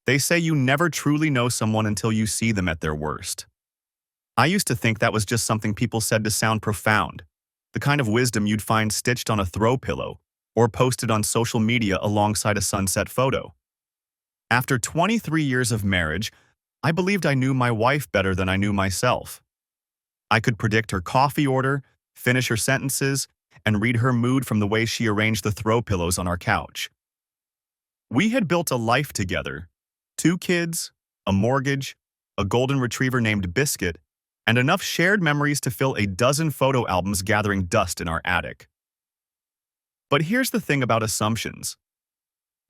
They say you never truly know someone until you see them at their worst. I used to think that was just something people said to sound profound, the kind of wisdom you'd find stitched on a throw pillow or posted on social media alongside a sunset photo. After 23 years of marriage, I believed I knew my wife better than I knew myself. I could predict her coffee order, finish her sentences, and read her mood from the way she arranged the throw pillows on our couch. We had built a life together: 2 kids, a mortgage, a golden retriever named Biscuit, and enough shared memories to fill a dozen photo albums gathering dust in our attic. But here's the thing about assumptions.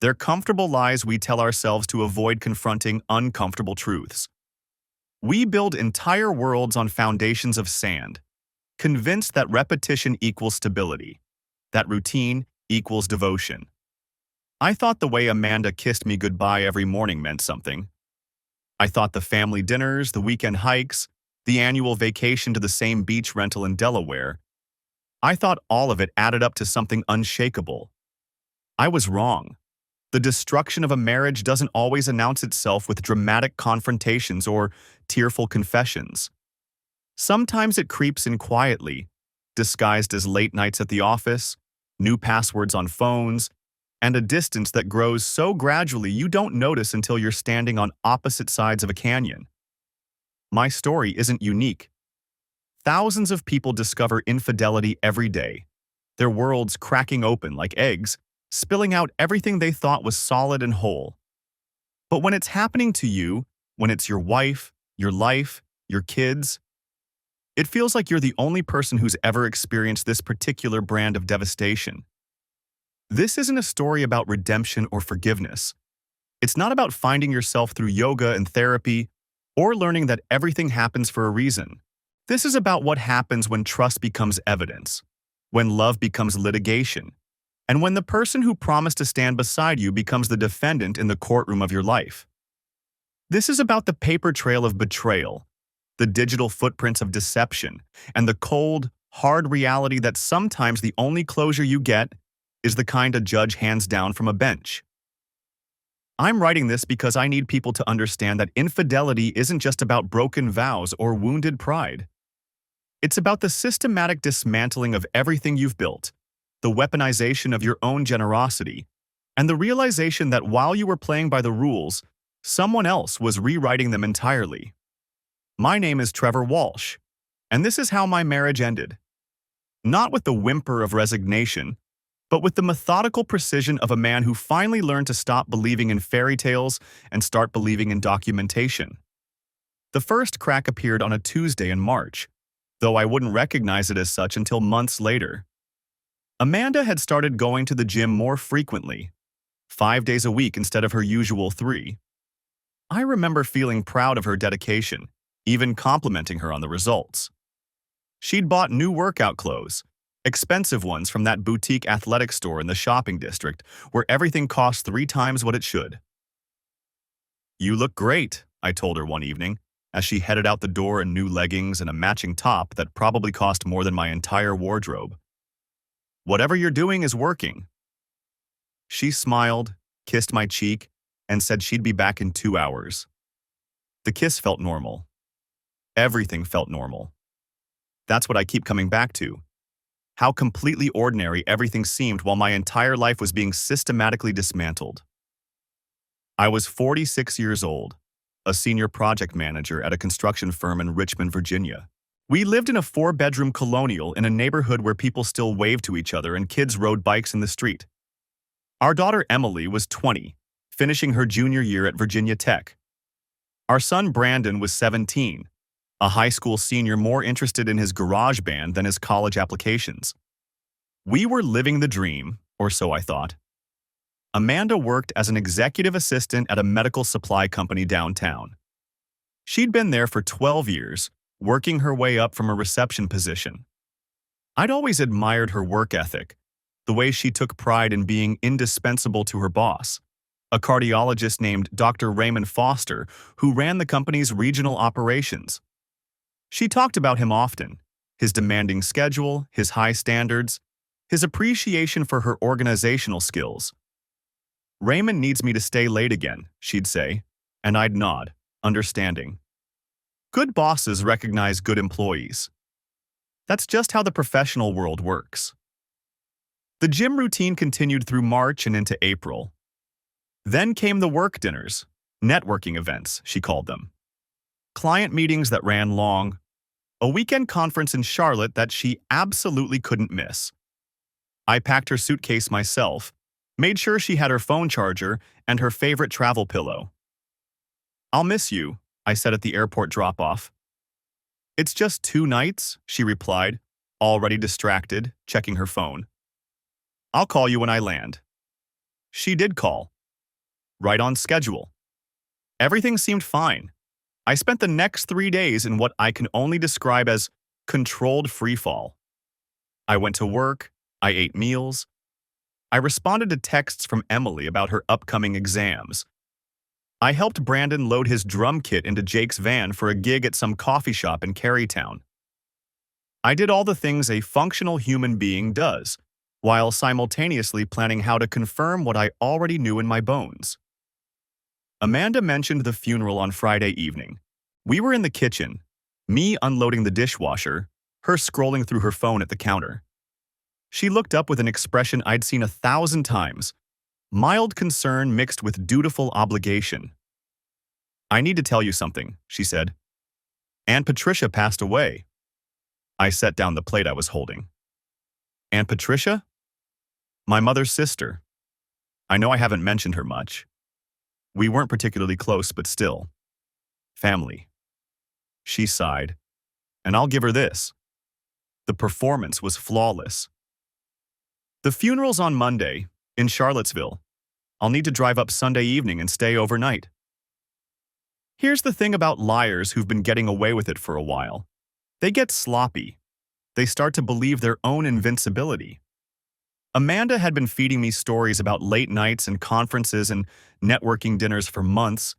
They're comfortable lies we tell ourselves to avoid confronting uncomfortable truths. We build entire worlds on foundations of sand, convinced that repetition equals stability, that routine equals devotion. I thought the way Amanda kissed me goodbye every morning meant something. I thought the family dinners, the weekend hikes, the annual vacation to the same beach rental in Delaware, I thought all of it added up to something unshakable. I was wrong. The destruction of a marriage doesn't always announce itself with dramatic confrontations or tearful confessions. Sometimes it creeps in quietly, disguised as late nights at the office, new passwords on phones, and a distance that grows so gradually you don't notice until you're standing on opposite sides of a canyon. My story isn't unique. Thousands of people discover infidelity every day, their worlds cracking open like eggs, spilling out everything they thought was solid and whole. But when it's happening to you, when it's your wife, your life, your kids, it feels like you're the only person who's ever experienced this particular brand of devastation. This isn't a story about redemption or forgiveness. It's not about finding yourself through yoga and therapy or learning that everything happens for a reason. This is about what happens when trust becomes evidence, when love becomes litigation, and when the person who promised to stand beside you becomes the defendant in the courtroom of your life. This is about the paper trail of betrayal, the digital footprints of deception, and the cold, hard reality that sometimes the only closure you get is the kind a judge hands down from a bench. I'm writing this because I need people to understand that infidelity isn't just about broken vows or wounded pride. It's about the systematic dismantling of everything you've built, the weaponization of your own generosity, and the realization that while you were playing by the rules, someone else was rewriting them entirely. My name is Trevor Walsh, and this is how my marriage ended. Not with the whimper of resignation, but with the methodical precision of a man who finally learned to stop believing in fairy tales and start believing in documentation. The first crack appeared on a Tuesday in March, though I wouldn't recognize it as such until months later. Amanda had started going to the gym more frequently, 5 days a week instead of her usual 3. I remember feeling proud of her dedication, even complimenting her on the results. She'd bought new workout clothes, expensive ones from that boutique athletic store in the shopping district where everything costs 3 times what it should. "You look great," I told her one evening, as she headed out the door in new leggings and a matching top that probably cost more than my entire wardrobe. "Whatever you're doing is working." She smiled, kissed my cheek, and said she'd be back in 2 hours. The kiss felt normal. Everything felt normal. That's what I keep coming back to. How completely ordinary everything seemed while my entire life was being systematically dismantled. I was 46 years old, a senior project manager at a construction firm in Richmond, Virginia. We lived in a 4-bedroom colonial in a neighborhood where people still waved to each other and kids rode bikes in the street. Our daughter Emily was 20, finishing her junior year at Virginia Tech. Our son Brandon was 17, a high school senior more interested in his garage band than his college applications. We were living the dream, or so I thought. Amanda worked as an executive assistant at a medical supply company downtown. She'd been there for 12 years, working her way up from a reception position. I'd always admired her work ethic, the way she took pride in being indispensable to her boss, a cardiologist named Dr. Raymond Foster, who ran the company's regional operations. She talked about him often, his demanding schedule, his high standards, his appreciation for her organizational skills. Raymond needs me to stay late again, she'd say, and I'd nod, understanding. Good bosses recognize good employees. That's just how the professional world works. The gym routine continued through March and into April. Then came the work dinners, networking events, she called them. Client meetings that ran long, a weekend conference in Charlotte that she absolutely couldn't miss. I packed her suitcase myself, made sure she had her phone charger and her favorite travel pillow. "I'll miss you," I said at the airport drop-off. "It's just 2 nights," she replied, already distracted, checking her phone. "I'll call you when I land." She did call. Right on schedule. Everything seemed fine. I spent the next 3 days in what I can only describe as controlled freefall. I went to work, I ate meals, I responded to texts from Emily about her upcoming exams. I helped Brandon load his drum kit into Jake's van for a gig at some coffee shop in Carytown. I did all the things a functional human being does, while simultaneously planning how to confirm what I already knew in my bones. Amanda mentioned the funeral on Friday evening. We were in the kitchen, me unloading the dishwasher, her scrolling through her phone at the counter. She looked up with an expression I'd seen 1,000 times, mild concern mixed with dutiful obligation. "I need to tell you something," she said. "Aunt Patricia passed away." I set down the plate I was holding. "Aunt Patricia?" "My mother's sister. I know I haven't mentioned her much. We weren't particularly close, but still. Family." She sighed. "And I'll give her this. The performance was flawless." "The funeral's on Monday, in Charlottesville. I'll need to drive up Sunday evening and stay overnight." Here's the thing about liars who've been getting away with it for a while. They get sloppy. They start to believe their own invincibility. Amanda had been feeding me stories about late nights and conferences and networking dinners for months,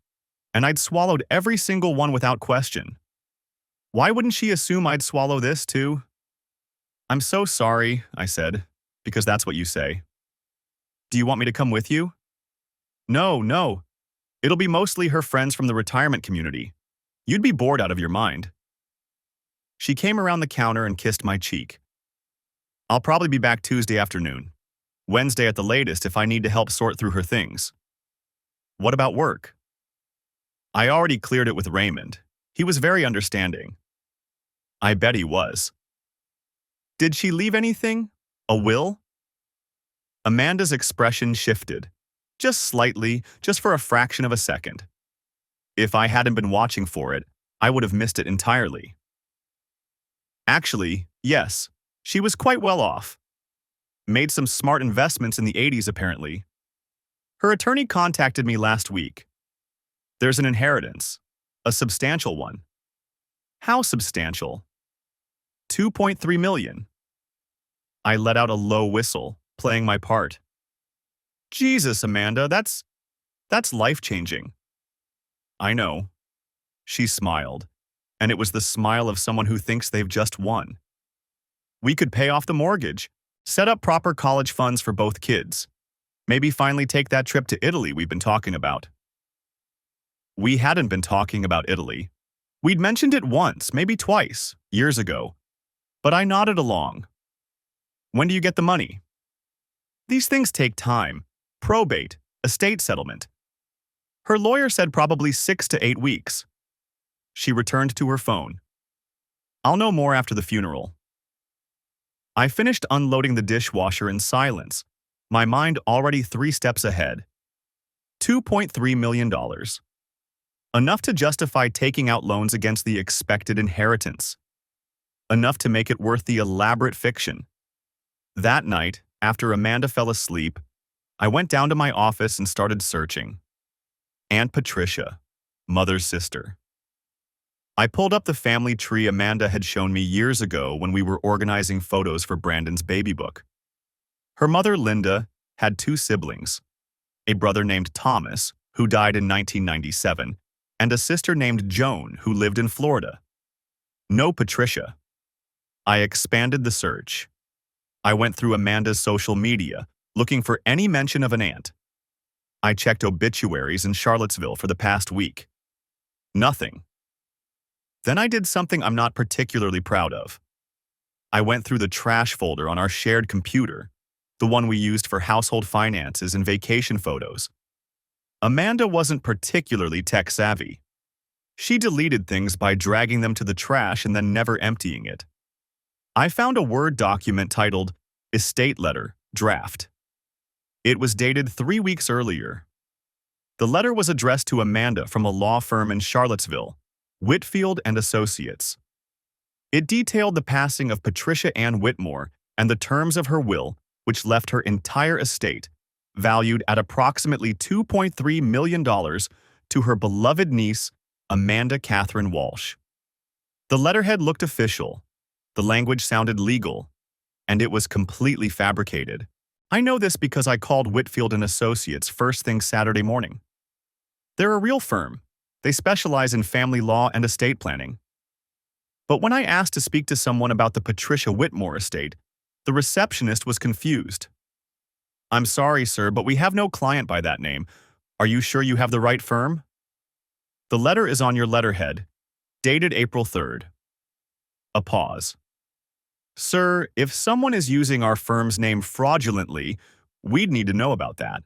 and I'd swallowed every single one without question. Why wouldn't she assume I'd swallow this too? "I'm so sorry," I said, "because that's what you say." "Do you want me to come with you?" No. It'll be mostly her friends from the retirement community. You'd be bored out of your mind." She came around the counter and kissed my cheek. "I'll probably be back Tuesday afternoon. Wednesday at the latest if I need to help sort through her things." "What about work?" "I already cleared it with Raymond. He was very understanding." I bet he was. "Did she leave anything? A will?" Amanda's expression shifted. Just slightly, just for a fraction of a second. If I hadn't been watching for it, I would have missed it entirely. "Actually, yes, she was quite well off. Made some smart investments in the 80s apparently. Her attorney contacted me last week. There's an inheritance, a substantial one." "How substantial?" $2.3 million. I let out a low whistle, playing my part. "Jesus, Amanda, that's life-changing." "I know." She smiled, and it was the smile of someone who thinks they've just won. "We could pay off the mortgage, set up proper college funds for both kids, maybe finally take that trip to Italy we've been talking about." We hadn't been talking about Italy. We'd mentioned it once, maybe twice, years ago, but I nodded along. "When do you get the money?" "These things take time. Probate, estate settlement." Her lawyer said probably 6 to 8 weeks. She returned to her phone. "I'll know more after the funeral." I finished unloading the dishwasher in silence, my mind already 3 steps ahead. $2.3 million. Enough to justify taking out loans against the expected inheritance. Enough to make it worth the elaborate fiction. That night, after Amanda fell asleep, I went down to my office and started searching. Aunt Patricia, mother's sister. I pulled up the family tree Amanda had shown me years ago when we were organizing photos for Brandon's baby book. Her mother, Linda, had 2 siblings, a brother named Thomas, who died in 1997, and a sister named Joan, who lived in Florida. No Patricia. I expanded the search. I went through Amanda's social media, looking for any mention of an aunt. I checked obituaries in Charlottesville for the past week. Nothing. Then I did something I'm not particularly proud of. I went through the trash folder on our shared computer, the one we used for household finances and vacation photos. Amanda wasn't particularly tech-savvy. She deleted things by dragging them to the trash and then never emptying it. I found a Word document titled Estate Letter, Draft. It was dated 3 weeks earlier. The letter was addressed to Amanda from a law firm in Charlottesville, Whitfield and Associates. It detailed the passing of Patricia Ann Whitmore and the terms of her will, which left her entire estate, valued at approximately $2.3 million, to her beloved niece, Amanda Catherine Walsh. The letterhead looked official, the language sounded legal, and it was completely fabricated. I know this because I called Whitfield and Associates first thing Saturday morning. They're a real firm. They specialize in family law and estate planning. But when I asked to speak to someone about the Patricia Whitmore estate, the receptionist was confused. "I'm sorry, sir, but we have no client by that name. Are you sure you have the right firm?" "The letter is on your letterhead, dated April 3rd. A pause. "Sir, if someone is using our firm's name fraudulently, we'd need to know about that.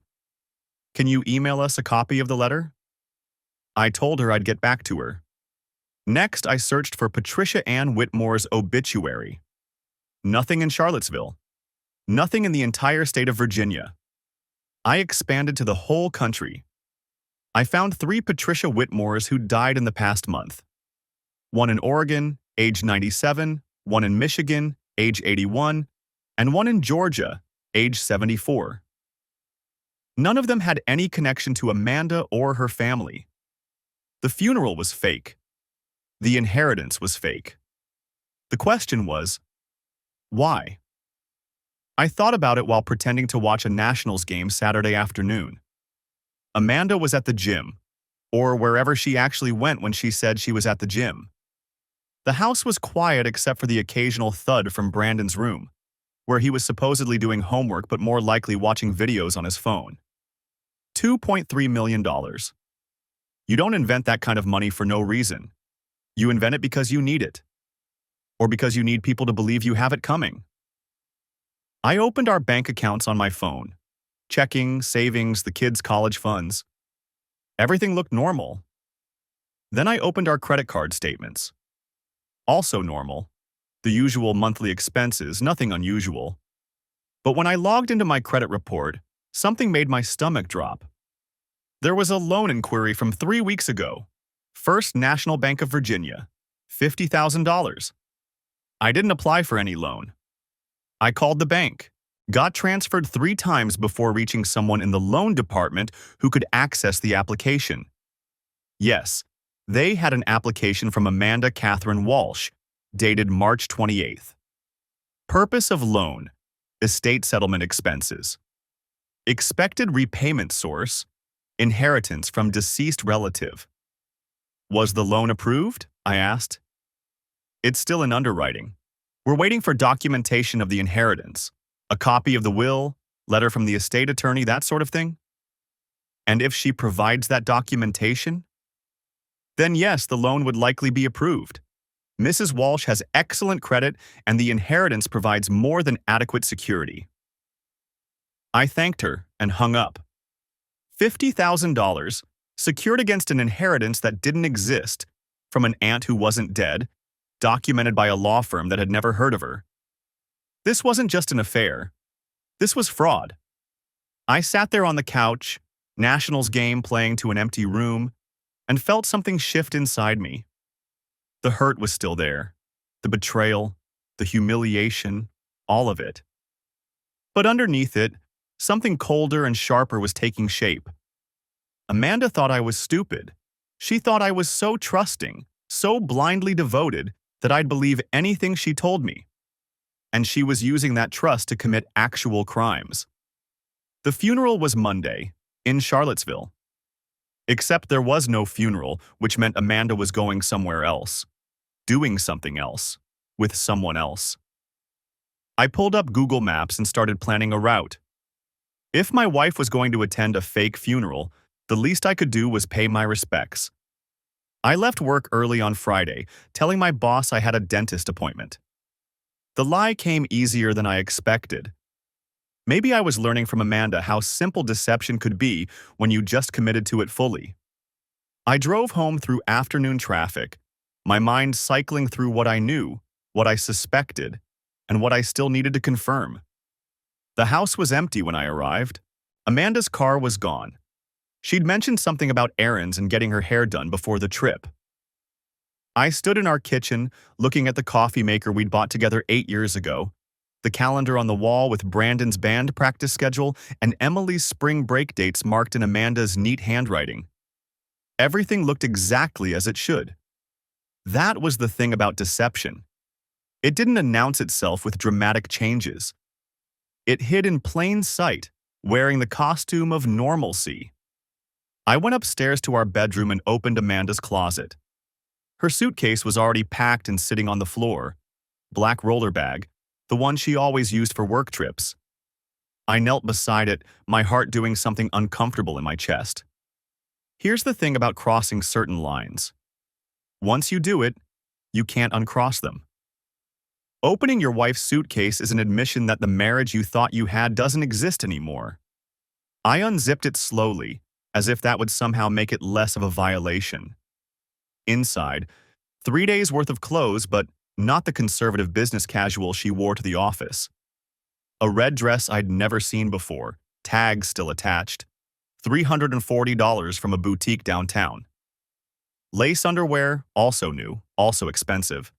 Can you email us a copy of the letter?" I told her I'd get back to her. Next, I searched for Patricia Ann Whitmore's obituary. Nothing in Charlottesville. Nothing in the entire state of Virginia. I expanded to the whole country. I found 3 Patricia Whitmores who died in the past month. One in Oregon, age 97, one in Michigan, age 81, and one in Georgia, age 74. None of them had any connection to Amanda or her family. The funeral was fake. The inheritance was fake. The question was, why? I thought about it while pretending to watch a Nationals game Saturday afternoon. Amanda was at the gym, or wherever she actually went when she said she was at the gym. The house was quiet except for the occasional thud from Brandon's room, where he was supposedly doing homework but more likely watching videos on his phone. $2.3 million. You don't invent that kind of money for no reason. You invent it because you need it. Or because you need people to believe you have it coming. I opened our bank accounts on my phone. Checking, savings, the kids' college funds. Everything looked normal. Then I opened our credit card statements. Also normal. The usual monthly expenses, nothing unusual. But when I logged into my credit report, something made my stomach drop. There was a loan inquiry from 3 weeks ago. First National Bank of Virginia, $50,000. I didn't apply for any loan. I called the bank, got transferred 3 times before reaching someone in the loan department who could access the application. Yes, they had an application from Amanda Catherine Walsh, dated March 28th. Purpose of loan: estate settlement expenses. Expected repayment source: inheritance from deceased relative. Was the loan approved? I asked. It's still in underwriting. We're waiting for documentation of the inheritance, a copy of the will, letter from the estate attorney, that sort of thing. And if she provides that documentation, then yes, the loan would likely be approved. Mrs. Walsh has excellent credit and the inheritance provides more than adequate security. I thanked her and hung up. $50,000 secured against an inheritance that didn't exist, from an aunt who wasn't dead, documented by a law firm that had never heard of her. This wasn't just an affair. This was fraud. I sat there on the couch, Nationals game playing to an empty room, and felt something shift inside me. The hurt was still there, the betrayal, the humiliation, all of it. But underneath it, something colder and sharper was taking shape. Amanda thought I was stupid. She thought I was so trusting, so blindly devoted, that I'd believe anything she told me. And she was using that trust to commit actual crimes. The funeral was Monday, in Charlottesville. Except there was no funeral, which meant Amanda was going somewhere else, doing something else, with someone else. I pulled up Google Maps and started planning a route. If my wife was going to attend a fake funeral, the least I could do was pay my respects. I left work early on Friday, telling my boss I had a dentist appointment. The lie came easier than I expected. Maybe I was learning from Amanda how simple deception could be when you just committed to it fully. I drove home through afternoon traffic, my mind cycling through what I knew, what I suspected, and what I still needed to confirm. The house was empty when I arrived. Amanda's car was gone. She'd mentioned something about errands and getting her hair done before the trip. I stood in our kitchen, looking at the coffee maker we'd bought together 8 years ago, the calendar on the wall with Brandon's band practice schedule, and Emily's spring break dates marked in Amanda's neat handwriting. Everything looked exactly as it should. That was the thing about deception. It didn't announce itself with dramatic changes. It hid in plain sight, wearing the costume of normalcy. I went upstairs to our bedroom and opened Amanda's closet. Her suitcase was already packed and sitting on the floor. Black roller bag, the one she always used for work trips. I knelt beside it, my heart doing something uncomfortable in my chest. Here's the thing about crossing certain lines. Once you do it, you can't uncross them. Opening your wife's suitcase is an admission that the marriage you thought you had doesn't exist anymore. I unzipped it slowly, as if that would somehow make it less of a violation. Inside, 3 days' worth of clothes, but not the conservative business casual she wore to the office. A red dress I'd never seen before, tags still attached. $340 from a boutique downtown. Lace underwear, also new, also expensive.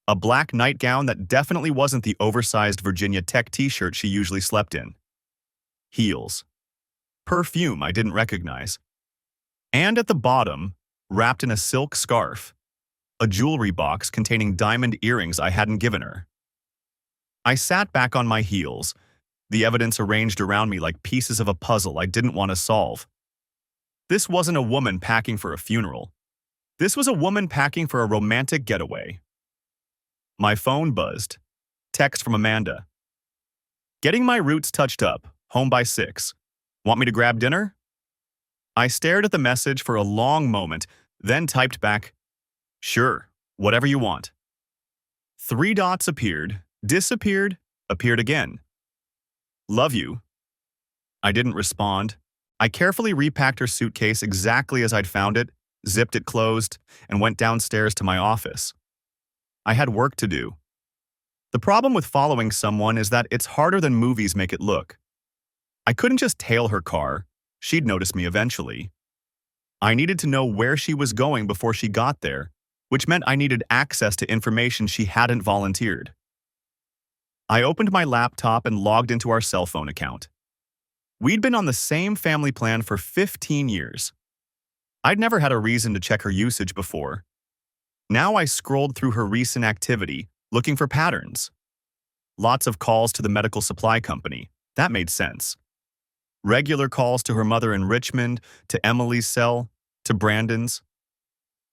A black nightgown that definitely wasn't the oversized Virginia Tech t-shirt she usually slept in. Heels. Perfume I didn't recognize. And at the bottom, wrapped in a silk scarf, a jewelry box containing diamond earrings I hadn't given her. I sat back on my heels, the evidence arranged around me like pieces of a puzzle I didn't want to solve. This wasn't a woman packing for a funeral. This was a woman packing for a romantic getaway. My phone buzzed. Text from Amanda. Getting my roots touched up, home by 6. Want me to grab dinner? I stared at the message for a long moment, then typed back, sure, whatever you want. 3 dots appeared, disappeared, appeared again. Love you. I didn't respond. I carefully repacked her suitcase exactly as I'd found it, zipped it closed, and went downstairs to my office. I had work to do. The problem with following someone is that it's harder than movies make it look. I couldn't just tail her car. She'd notice me eventually. I needed to know where she was going before she got there, which meant I needed access to information she hadn't volunteered. I opened my laptop and logged into our cell phone account. We'd been on the same family plan for 15 years. I'd never had a reason to check her usage before. Now I scrolled through her recent activity, looking for patterns. Lots of calls to the medical supply company. That made sense. Regular calls to her mother in Richmond, to Emily's cell, to Brandon's.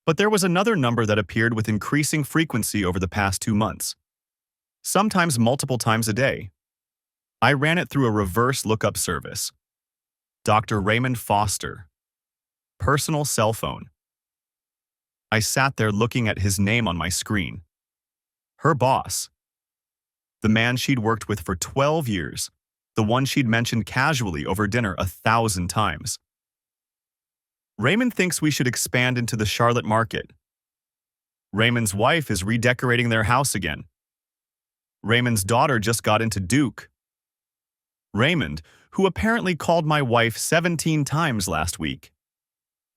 But there was another number that appeared with increasing frequency over the past 2 months. Sometimes multiple times a day. I ran it through a reverse lookup service. Dr. Raymond Foster. Personal cell phone. I sat there looking at his name on my screen. Her boss. The man she'd worked with for 12 years. The one she'd mentioned casually over dinner 1,000 times. Raymond thinks we should expand into the Charlotte market. Raymond's wife is redecorating their house again. Raymond's daughter just got into Duke. Raymond, who apparently called my wife 17 times last week.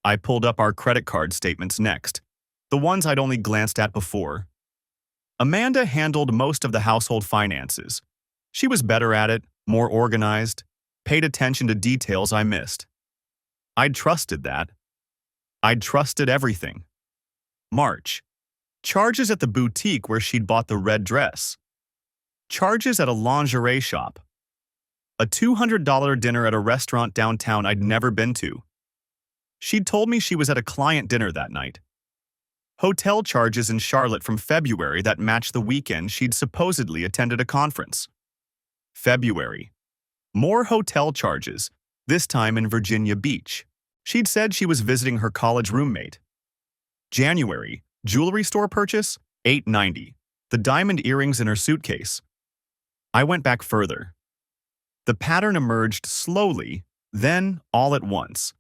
I pulled up our credit card statements next, the ones I'd only glanced at before. Amanda handled most of the household finances. She was better at it, more organized, paid attention to details I missed. I'd trusted that. I'd trusted everything. March. Charges at the boutique where she'd bought the red dress. Charges at a lingerie shop. A $200 dinner at a restaurant downtown I'd never been to. She'd told me she was at a client dinner that night. Hotel charges in Charlotte from February that matched the weekend she'd supposedly attended a conference. February. More hotel charges, this time in Virginia Beach. She'd said she was visiting her college roommate. January, jewelry store purchase, $890. The diamond earrings in her suitcase. I went back further. The pattern emerged slowly, then all at once.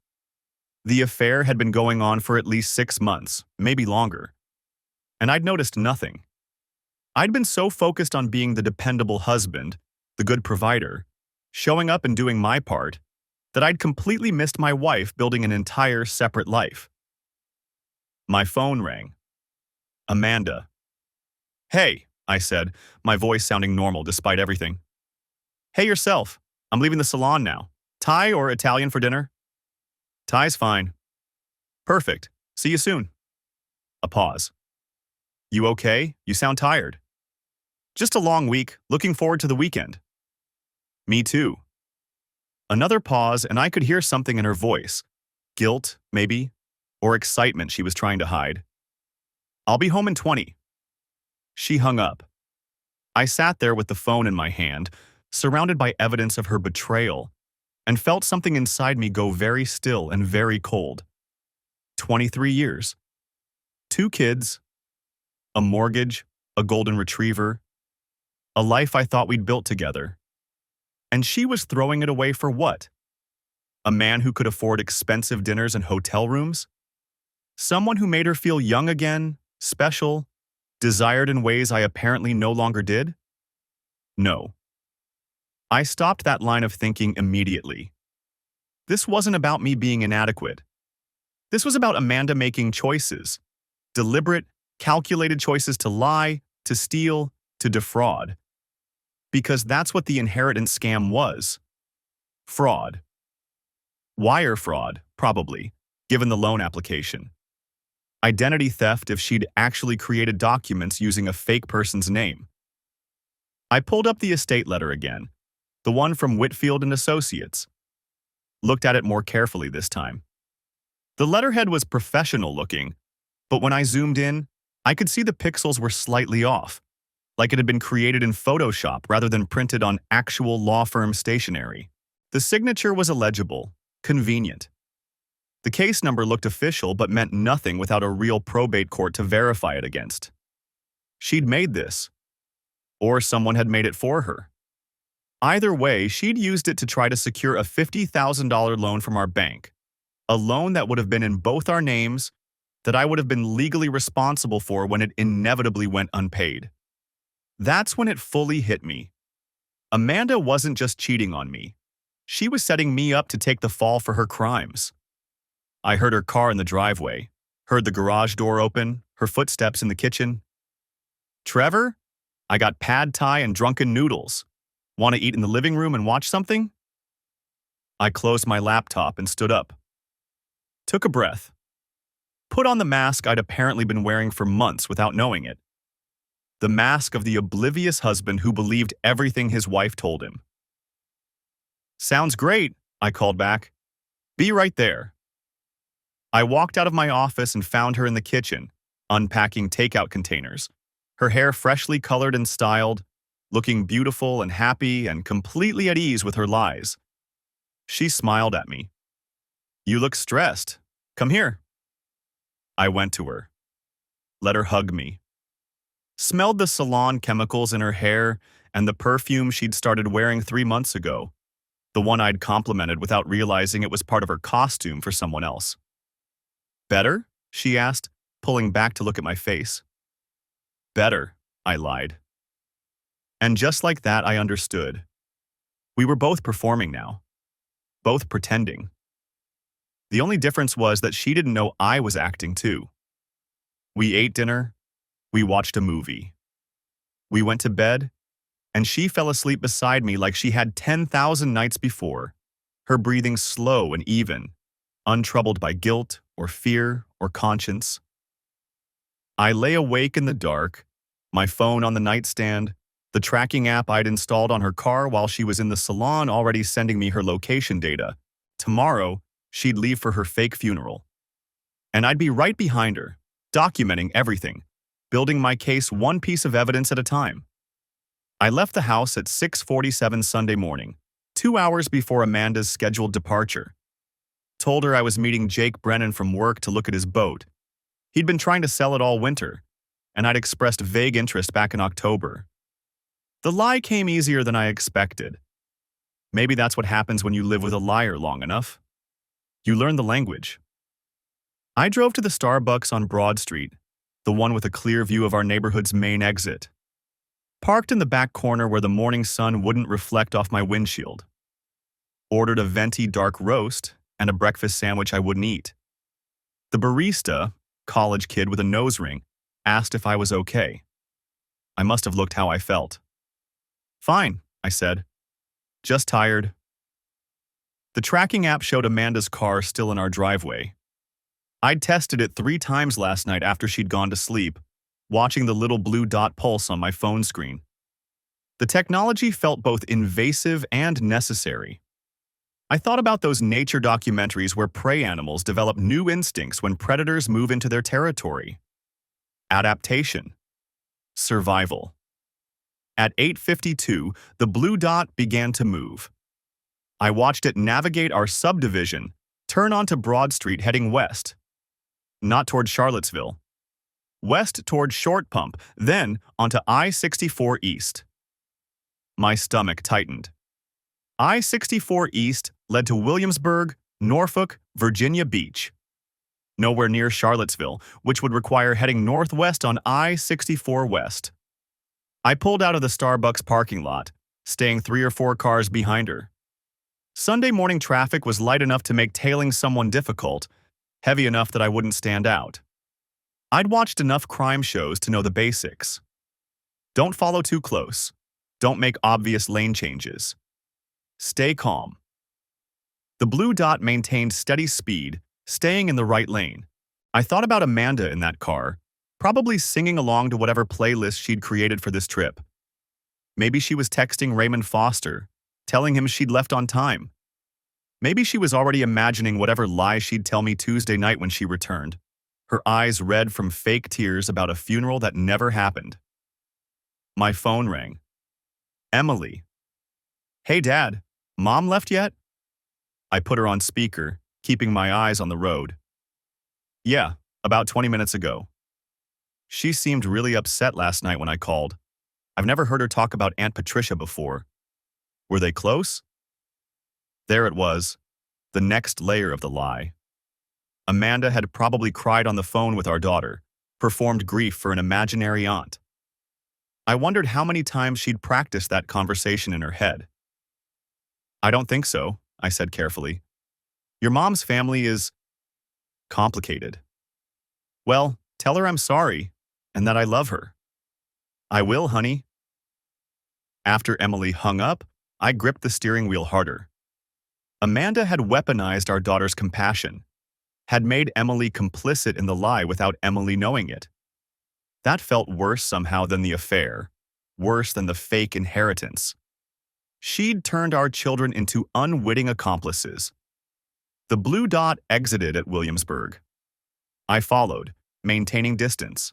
The affair had been going on for at least 6 months, maybe longer. And I'd noticed nothing. I'd been so focused on being the dependable husband, the good provider, showing up and doing my part, that I'd completely missed my wife building an entire separate life. My phone rang. Amanda. "Hey," I said, my voice sounding normal despite everything. "Hey yourself. I'm leaving the salon now. Thai or Italian for dinner?" "Thai's fine." "Perfect. See you soon." A pause. "You okay? You sound tired." "Just a long week. Looking forward to the weekend." "Me too." Another pause, and I could hear something in her voice. Guilt, maybe, or excitement she was trying to hide. "I'll be home in 20. She hung up. I sat there with the phone in my hand, surrounded by evidence of her betrayal, and felt something inside me go very still and very cold. 23 years. 2 kids. A mortgage. A golden retriever. A life I thought we'd built together. And she was throwing it away for what? A man who could afford expensive dinners and hotel rooms? Someone who made her feel young again, special, desired in ways I apparently no longer did? No. I stopped that line of thinking immediately. This wasn't about me being inadequate. This was about Amanda making choices. Deliberate, calculated choices to lie, to steal, to defraud. Because that's what the inheritance scam was. Fraud. Wire fraud, probably, given the loan application. Identity theft if she'd actually created documents using a fake person's name. I pulled up the estate letter again, the one from Whitfield and Associates. Looked at it more carefully this time. The letterhead was professional looking, but when I zoomed in, I could see the pixels were slightly off, like it had been created in Photoshop rather than printed on actual law firm stationery. The signature was illegible, convenient. The case number looked official but meant nothing without a real probate court to verify it against. She'd made this, or someone had made it for her. Either way, she'd used it to try to secure a $50,000 loan from our bank, a loan that would have been in both our names, that I would have been legally responsible for when it inevitably went unpaid. That's when it fully hit me. Amanda wasn't just cheating on me. She was setting me up to take the fall for her crimes. I heard her car in the driveway, heard the garage door open, her footsteps in the kitchen. "Trevor, I got pad thai and drunken noodles. Want to eat in the living room and watch something?" I closed my laptop and stood up. Took a breath. Put on the mask I'd apparently been wearing for months without knowing it. The mask of the oblivious husband who believed everything his wife told him. "Sounds great," I called back. "Be right there." I walked out of my office and found her in the kitchen, unpacking takeout containers, her hair freshly colored and styled, looking beautiful and happy and completely at ease with her lies. She smiled at me. "You look stressed. Come here." I went to her. Let her hug me. Smelled the salon chemicals in her hair and the perfume she'd started wearing 3 months ago, the one I'd complimented without realizing it was part of her costume for someone else. "Better?" she asked, pulling back to look at my face. "Better," I lied. And just like that, I understood. We were both performing now. Both pretending. The only difference was that she didn't know I was acting too. We ate dinner. We watched a movie. We went to bed, and she fell asleep beside me like she had 10,000 nights before, her breathing slow and even, untroubled by guilt or fear or conscience. I lay awake in the dark, my phone on the nightstand, the tracking app I'd installed on her car while she was in the salon already sending me her location data. Tomorrow, she'd leave for her fake funeral. And I'd be right behind her, documenting everything, building my case one piece of evidence at a time. I left the house at 6:47 Sunday morning, 2 hours before Amanda's scheduled departure. Told her I was meeting Jake Brennan from work to look at his boat. He'd been trying to sell it all winter, and I'd expressed vague interest back in October. The lie came easier than I expected. Maybe that's what happens when you live with a liar long enough. You learn the language. I drove to the Starbucks on Broad Street, the one with a clear view of our neighborhood's main exit. Parked in the back corner where the morning sun wouldn't reflect off my windshield. Ordered a venti dark roast and a breakfast sandwich I wouldn't eat. The barista, college kid with a nose ring, asked if I was okay. I must have looked how I felt. Fine, I said. Just tired. The tracking app showed Amanda's car still in our driveway. I'd tested it 3 times last night after she'd gone to sleep, watching the little blue dot pulse on my phone screen. The technology felt both invasive and necessary. I thought about those nature documentaries where prey animals develop new instincts when predators move into their territory. Adaptation. Survival. At 8:52, the blue dot began to move. I watched it navigate our subdivision, turn onto Broad Street heading west. Not toward Charlottesville. West toward Short Pump, then onto I-64 East. My stomach tightened. I-64 East led to Williamsburg, Norfolk, Virginia Beach. Nowhere near Charlottesville, which would require heading northwest on I-64 West. I pulled out of the Starbucks parking lot, staying 3 or 4 cars behind her. Sunday morning traffic was light enough to make tailing someone difficult, heavy enough that I wouldn't stand out. I'd watched enough crime shows to know the basics. Don't follow too close. Don't make obvious lane changes. Stay calm. The blue dot maintained steady speed, staying in the right lane. I thought about Amanda in that car, probably singing along to whatever playlist she'd created for this trip. Maybe she was texting Raymond Foster, telling him she'd left on time. Maybe she was already imagining whatever lie she'd tell me Tuesday night when she returned, her eyes red from fake tears about a funeral that never happened. My phone rang. Emily. Hey, Dad, Mom left yet? I put her on speaker, keeping my eyes on the road. Yeah, about 20 minutes ago. She seemed really upset last night when I called. I've never heard her talk about Aunt Patricia before. Were they close? There it was, the next layer of the lie. Amanda had probably cried on the phone with our daughter, performed grief for an imaginary aunt. I wondered how many times she'd practiced that conversation in her head. I don't think so, I said carefully. Your mom's family is complicated. Well, tell her I'm sorry and that I love her. I will, honey. After Emily hung up, I gripped the steering wheel harder. Amanda had weaponized our daughter's compassion, had made Emily complicit in the lie without Emily knowing it. That felt worse somehow than the affair, worse than the fake inheritance. She'd turned our children into unwitting accomplices. The blue dot exited at Williamsburg. I followed, maintaining distance.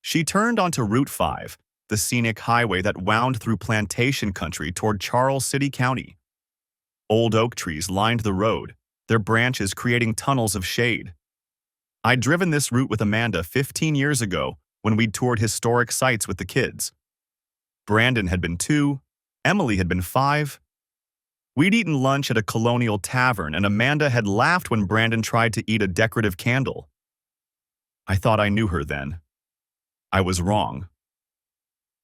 She turned onto Route 5, the scenic highway that wound through plantation country toward Charles City County. Old oak trees lined the road, their branches creating tunnels of shade. I'd driven this route with Amanda 15 years ago when we'd toured historic sites with the kids. Brandon had been 2, Emily had been 5. We'd eaten lunch at a colonial tavern, and Amanda had laughed when Brandon tried to eat a decorative candle. I thought I knew her then. I was wrong.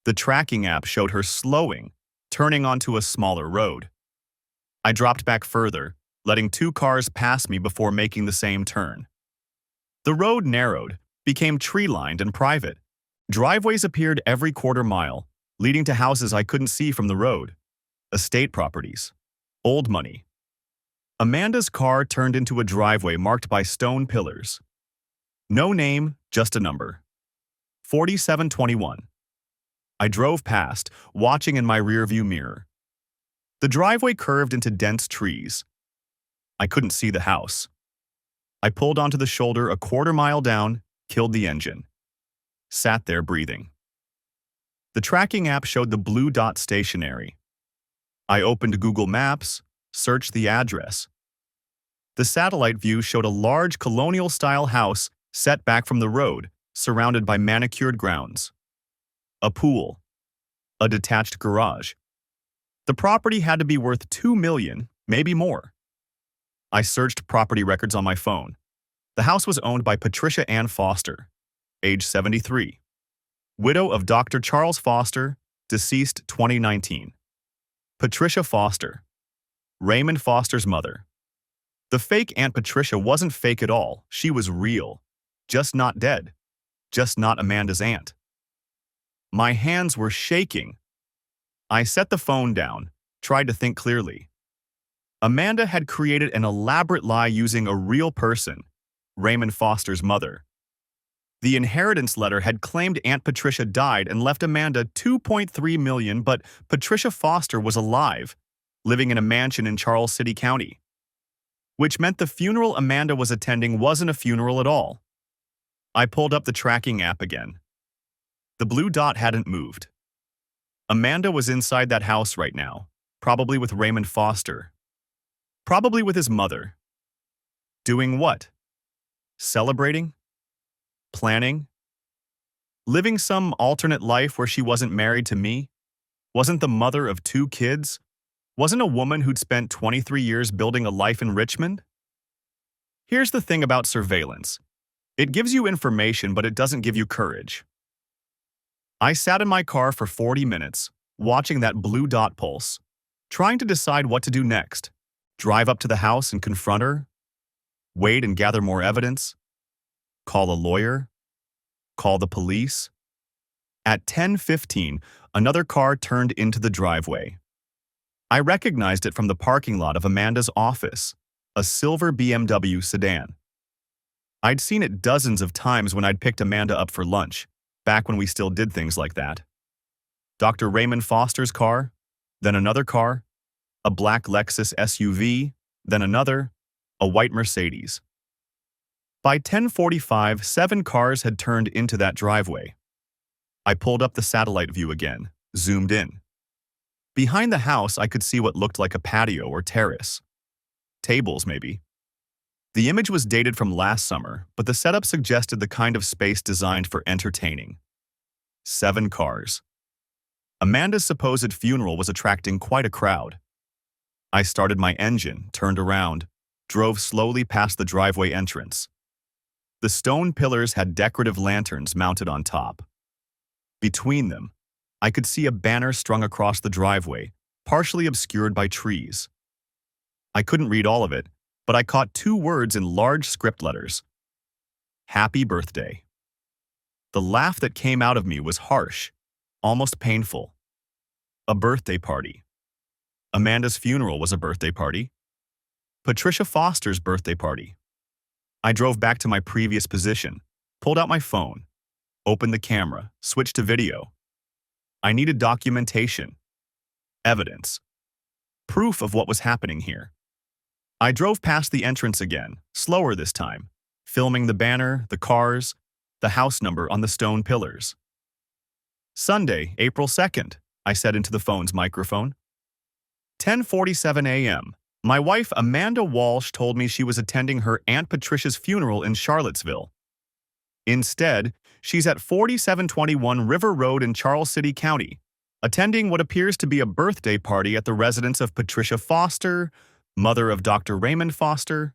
The tracking app showed her slowing, turning onto a smaller road. I dropped back further, letting 2 cars pass me before making the same turn. The road narrowed, became tree-lined and private. Driveways appeared every quarter mile, leading to houses I couldn't see from the road. Estate properties. Old money. Amanda's car turned into a driveway marked by stone pillars. No name, just a number. 4721. I drove past, watching in my rearview mirror. The driveway curved into dense trees. I couldn't see the house. I pulled onto the shoulder a quarter mile down, killed the engine. Sat there breathing. The tracking app showed the blue dot stationary. I opened Google Maps, searched the address. The satellite view showed a large colonial-style house set back from the road, surrounded by manicured grounds. A pool. A detached garage. The property had to be worth $2 million, maybe more. I searched property records on my phone. The house was owned by Patricia Ann Foster, age 73. Widow of Dr. Charles Foster, deceased 2019. Patricia Foster. Raymond Foster's mother. The fake Aunt Patricia wasn't fake at all. She was real. Just not dead. Just not Amanda's aunt. My hands were shaking. I set the phone down, tried to think clearly. Amanda had created an elaborate lie using a real person, Raymond Foster's mother. The inheritance letter had claimed Aunt Patricia died and left Amanda $2.3 million, but Patricia Foster was alive, living in a mansion in Charles City County. Which meant the funeral Amanda was attending wasn't a funeral at all. I pulled up the tracking app again. The blue dot hadn't moved. Amanda was inside that house right now, probably with Raymond Foster. Probably with his mother. Doing what? Celebrating? Planning? Living some alternate life where she wasn't married to me? Wasn't the mother of 2 kids? Wasn't a woman who'd spent 23 years building a life in Richmond? Here's the thing about surveillance. It gives you information, but it doesn't give you courage. I sat in my car for 40 minutes, watching that blue dot pulse, trying to decide what to do next. Drive up to the house and confront her? Wait and gather more evidence? Call a lawyer? Call the police? At 10:15, another car turned into the driveway. I recognized it from the parking lot of Amanda's office, a silver BMW sedan. I'd seen it dozens of times when I'd picked Amanda up for lunch, back when we still did things like that. Dr. Raymond Foster's car, then another car, a black Lexus SUV, then another, a white Mercedes. By 10:45, 7 cars had turned into that driveway. I pulled up the satellite view again, zoomed in. Behind the house, I could see what looked like a patio or terrace. Tables, maybe. The image was dated from last summer, but the setup suggested the kind of space designed for entertaining. 7 cars. Amanda's supposed funeral was attracting quite a crowd. I started my engine, turned around, drove slowly past the driveway entrance. The stone pillars had decorative lanterns mounted on top. Between them, I could see a banner strung across the driveway, partially obscured by trees. I couldn't read all of it, but I caught 2 words in large script letters. Happy birthday. The laugh that came out of me was harsh, almost painful. A birthday party. Amanda's funeral was a birthday party. Patricia Foster's birthday party. I drove back to my previous position, pulled out my phone, opened the camera, switched to video. I needed documentation, evidence, proof of what was happening here. I drove past the entrance again, slower this time, filming the banner, the cars, the house number on the stone pillars. Sunday, April 2nd, I said into the phone's microphone. 10:47 a.m. My wife, Amanda Walsh, told me she was attending her Aunt Patricia's funeral in Charlottesville. Instead, she's at 4721 River Road in Charles City County, attending what appears to be a birthday party at the residence of Patricia Foster, mother of Dr. Raymond Foster.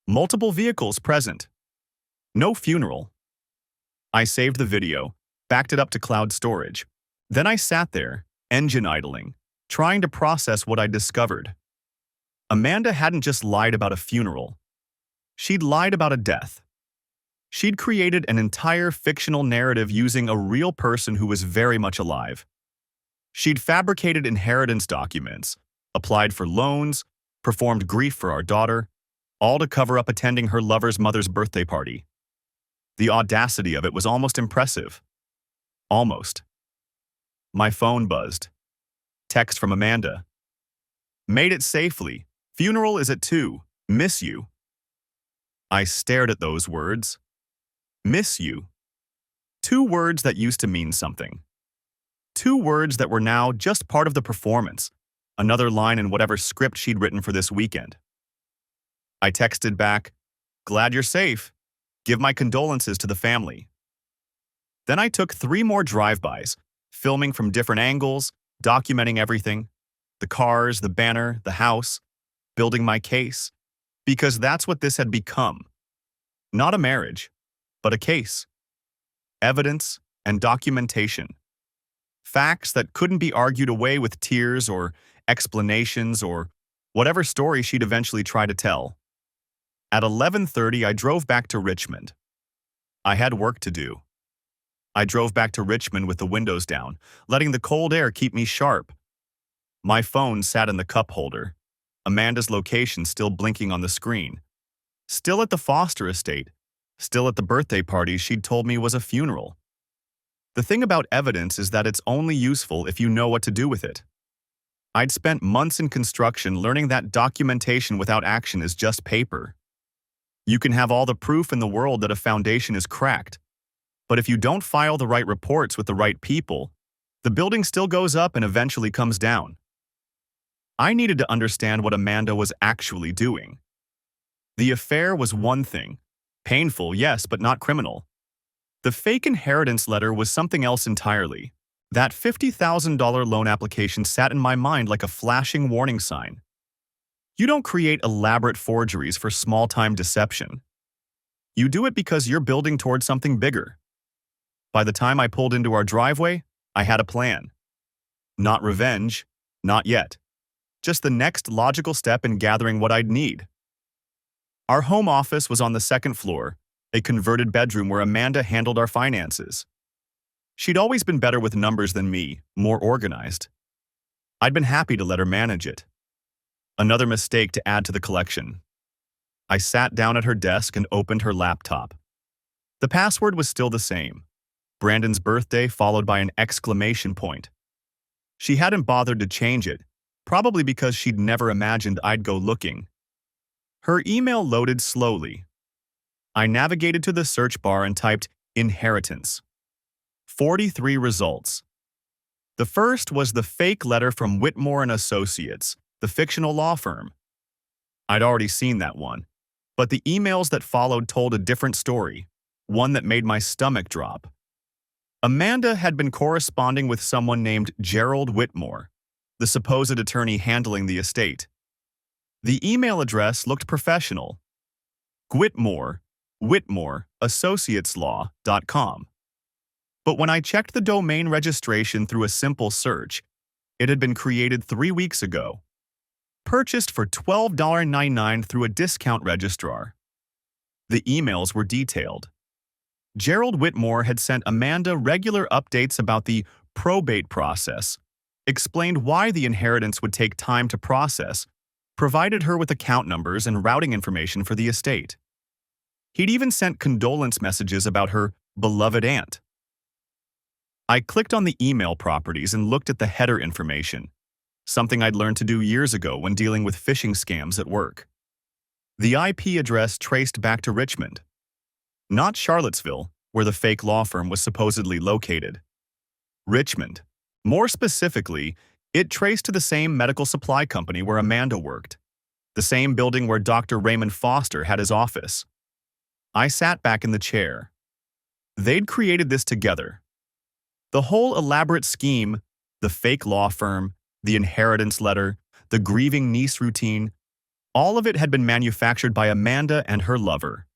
Multiple vehicles present. No funeral. I saved the video, backed it up to cloud storage. Then I sat there, engine idling, trying to process what I discovered. Amanda hadn't just lied about a funeral. She'd lied about a death. She'd created an entire fictional narrative using a real person who was very much alive. She'd fabricated inheritance documents, applied for loans, performed grief for our daughter, all to cover up attending her lover's mother's birthday party. The audacity of it was almost impressive. Almost. My phone buzzed. Text from Amanda. Made it safely. Funeral is at 2. Miss you. I stared at those words. Miss you. 2 words that used to mean something. 2 words that were now just part of the performance, Another line in whatever script she'd written for this weekend. I texted back, "Glad you're safe. Give my condolences to the family." Then I took 3 more drive-bys, filming from different angles, documenting everything, the cars, the banner, the house, building my case, because that's what this had become. Not a marriage, but a case. Evidence and documentation. Facts that couldn't be argued away with tears or explanations or whatever story she'd eventually try to tell. At 11:30, I drove back to Richmond. I had work to do. I drove back to Richmond with the windows down, letting the cold air keep me sharp. My phone sat in the cup holder, Amanda's location still blinking on the screen. Still at the Foster estate, still at the birthday party she'd told me was a funeral. The thing about evidence is that it's only useful if you know what to do with it. I'd spent months in construction learning that documentation without action is just paper. You can have all the proof in the world that a foundation is cracked, but if you don't file the right reports with the right people, the building still goes up and eventually comes down. I needed to understand what Amanda was actually doing. The affair was one thing. Painful, yes, but not criminal. The fake inheritance letter was something else entirely. That $50,000 loan application sat in my mind like a flashing warning sign. You don't create elaborate forgeries for small-time deception. You do it because you're building towards something bigger. By the time I pulled into our driveway, I had a plan. Not revenge, not yet. Just the next logical step in gathering what I'd need. Our home office was on the second floor, a converted bedroom where Amanda handled our finances. She'd always been better with numbers than me, more organized. I'd been happy to let her manage it. Another mistake to add to the collection. I sat down at her desk and opened her laptop. The password was still the same. Brandon's birthday followed by an exclamation point. She hadn't bothered to change it, probably because she'd never imagined I'd go looking. Her email loaded slowly. I navigated to the search bar and typed inheritance. 43 results. The first was the fake letter from Whitmore and Associates, the fictional law firm. I'd already seen that one, but the emails that followed told a different story, one that made my stomach drop. Amanda had been corresponding with someone named Gerald Whitmore, the supposed attorney handling the estate. The email address looked professional. Whitmore, associateslaw.com. But when I checked the domain registration through a simple search, it had been created 3 weeks ago. Purchased for $12.99 through a discount registrar. The emails were detailed. Gerald Whitmore had sent Amanda regular updates about the probate process, explained why the inheritance would take time to process, provided her with account numbers and routing information for the estate. He'd even sent condolence messages about her beloved aunt. I clicked on the email properties and looked at the header information, something I'd learned to do years ago when dealing with phishing scams at work. The IP address traced back to Richmond, not Charlottesville, where the fake law firm was supposedly located. Richmond. More specifically, it traced to the same medical supply company where Amanda worked, the same building where Dr. Raymond Foster had his office. I sat back in the chair. They'd created this together. The whole elaborate scheme, the fake law firm, the inheritance letter, the grieving niece routine, all of it had been manufactured by Amanda and her lover.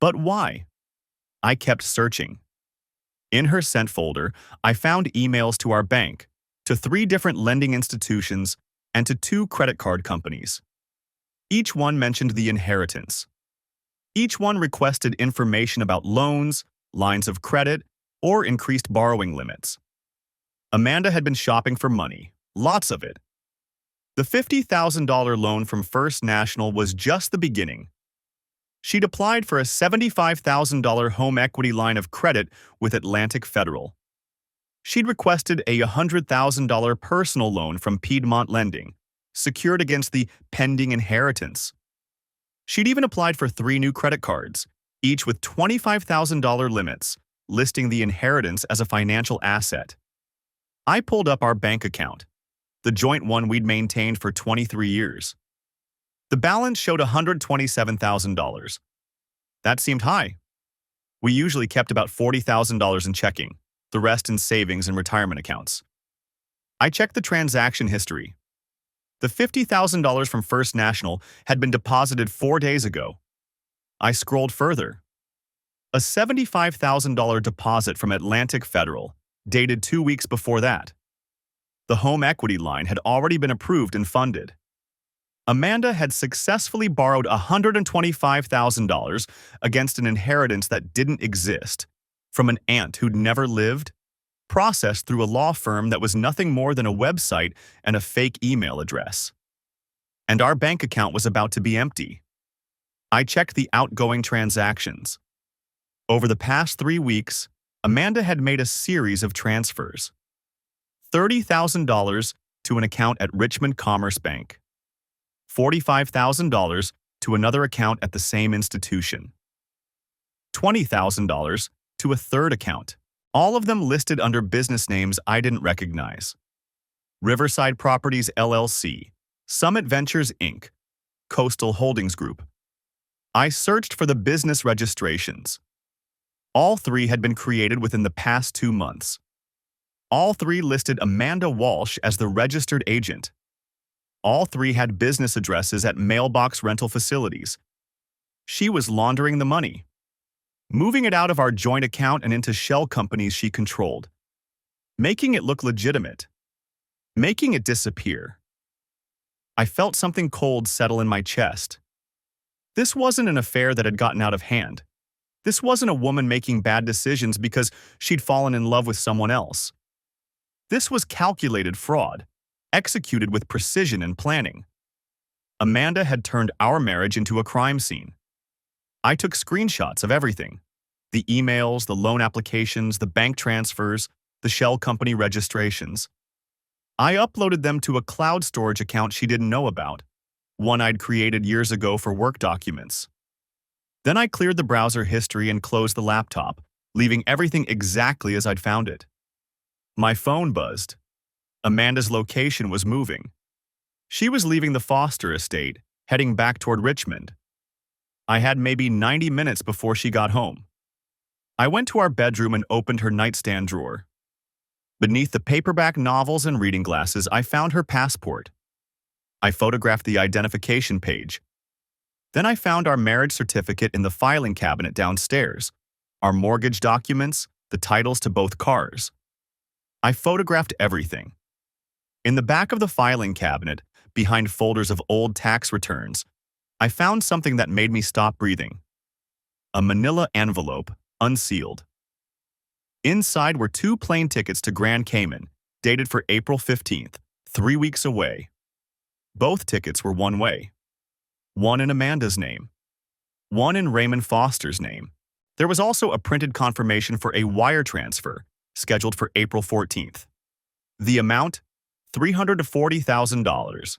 But why? I kept searching. In her sent folder, I found emails to our bank, to 3 different lending institutions, and to 2 credit card companies. Each one mentioned the inheritance. Each one requested information about loans, lines of credit, or increased borrowing limits. Amanda had been shopping for money, lots of it. The $50,000 loan from First National was just the beginning. She'd applied for a $75,000 home equity line of credit with Atlantic Federal. She'd requested a $100,000 personal loan from Piedmont Lending, secured against the pending inheritance. She'd even applied for 3 new credit cards, each with $25,000 limits, listing the inheritance as a financial asset. I pulled up our bank account. the joint one we'd maintained for 23 years. The balance showed $127,000. That seemed high. We usually kept about $40,000 in checking, the rest in savings and retirement accounts. I checked the transaction history. The $50,000 from First National had been deposited 4 days ago. I scrolled further. A $75,000 deposit from Atlantic Federal, dated 2 weeks before that. The home equity line had already been approved and funded. Amanda had successfully borrowed $125,000 against an inheritance that didn't exist from an aunt who'd never lived, processed through a law firm that was nothing more than a website and a fake email address. And our bank account was about to be empty. I checked the outgoing transactions. Over the past 3 weeks, Amanda had made a series of transfers. $30,000 to an account at Richmond Commerce Bank. $45,000 to another account at the same institution. $20,000 to a third account, all of them listed under business names I didn't recognize. Riverside Properties LLC, Summit Ventures Inc., Coastal Holdings Group. I searched for the business registrations. All 3 had been created within the past 2 months. All 3 listed Amanda Walsh as the registered agent. All 3 had business addresses at mailbox rental facilities. She was laundering the money, moving it out of our joint account and into shell companies she controlled, making it look legitimate, making it disappear. I felt something cold settle in my chest. This wasn't an affair that had gotten out of hand. This wasn't a woman making bad decisions because she'd fallen in love with someone else. This was calculated fraud, executed with precision and planning. Amanda had turned our marriage into a crime scene. I took screenshots of everything: the emails, the loan applications, the bank transfers, the shell company registrations. I uploaded them to a cloud storage account she didn't know about, one I'd created years ago for work documents. Then I cleared the browser history and closed the laptop, leaving everything exactly as I'd found it. My phone buzzed. Amanda's location was moving. She was leaving the Foster estate, heading back toward Richmond. I had maybe 90 minutes before she got home. I went to our bedroom and opened her nightstand drawer. Beneath the paperback novels and reading glasses, I found her passport. I photographed the identification page. Then I found our marriage certificate in the filing cabinet downstairs, our mortgage documents, the titles to both cars. I photographed everything. In the back of the filing cabinet, behind folders of old tax returns, I found something that made me stop breathing. A manila envelope, unsealed. Inside were 2 plane tickets to Grand Cayman, dated for April 15th, 3 weeks away. Both tickets were one-way. One in Amanda's name. One in Raymond Foster's name. There was also a printed confirmation for a wire transfer, scheduled for April 14th. The amount? $340,000.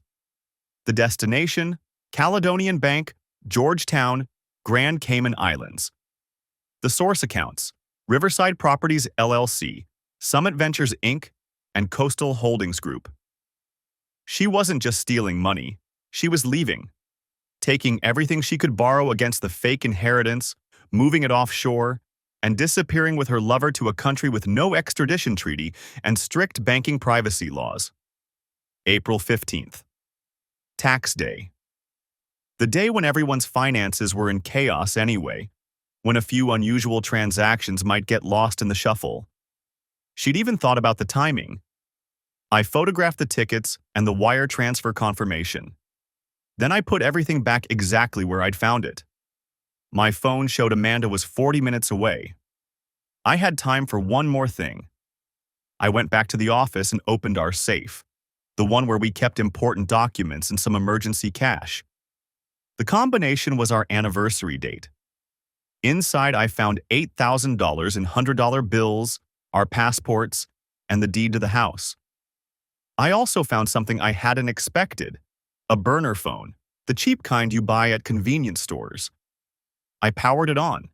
The destination? Caledonian Bank, Georgetown, Grand Cayman Islands. The source accounts: Riverside Properties LLC, Summit Ventures Inc., and Coastal Holdings Group. She wasn't just stealing money, she was leaving, taking everything she could borrow against the fake inheritance, moving it offshore, and disappearing with her lover to a country with no extradition treaty and strict banking privacy laws. April 15th. Tax day. The day when everyone's finances were in chaos anyway, when a few unusual transactions might get lost in the shuffle. She'd even thought about the timing. I photographed the tickets and the wire transfer confirmation. Then I put everything back exactly where I'd found it. My phone showed Amanda was 40 minutes away. I had time for one more thing. I went back to the office and opened our safe, the one where we kept important documents and some emergency cash. The combination was our anniversary date. Inside, I found $8,000 in $100 bills, our passports, and the deed to the house. I also found something I hadn't expected: a burner phone, the cheap kind you buy at convenience stores. I powered it on.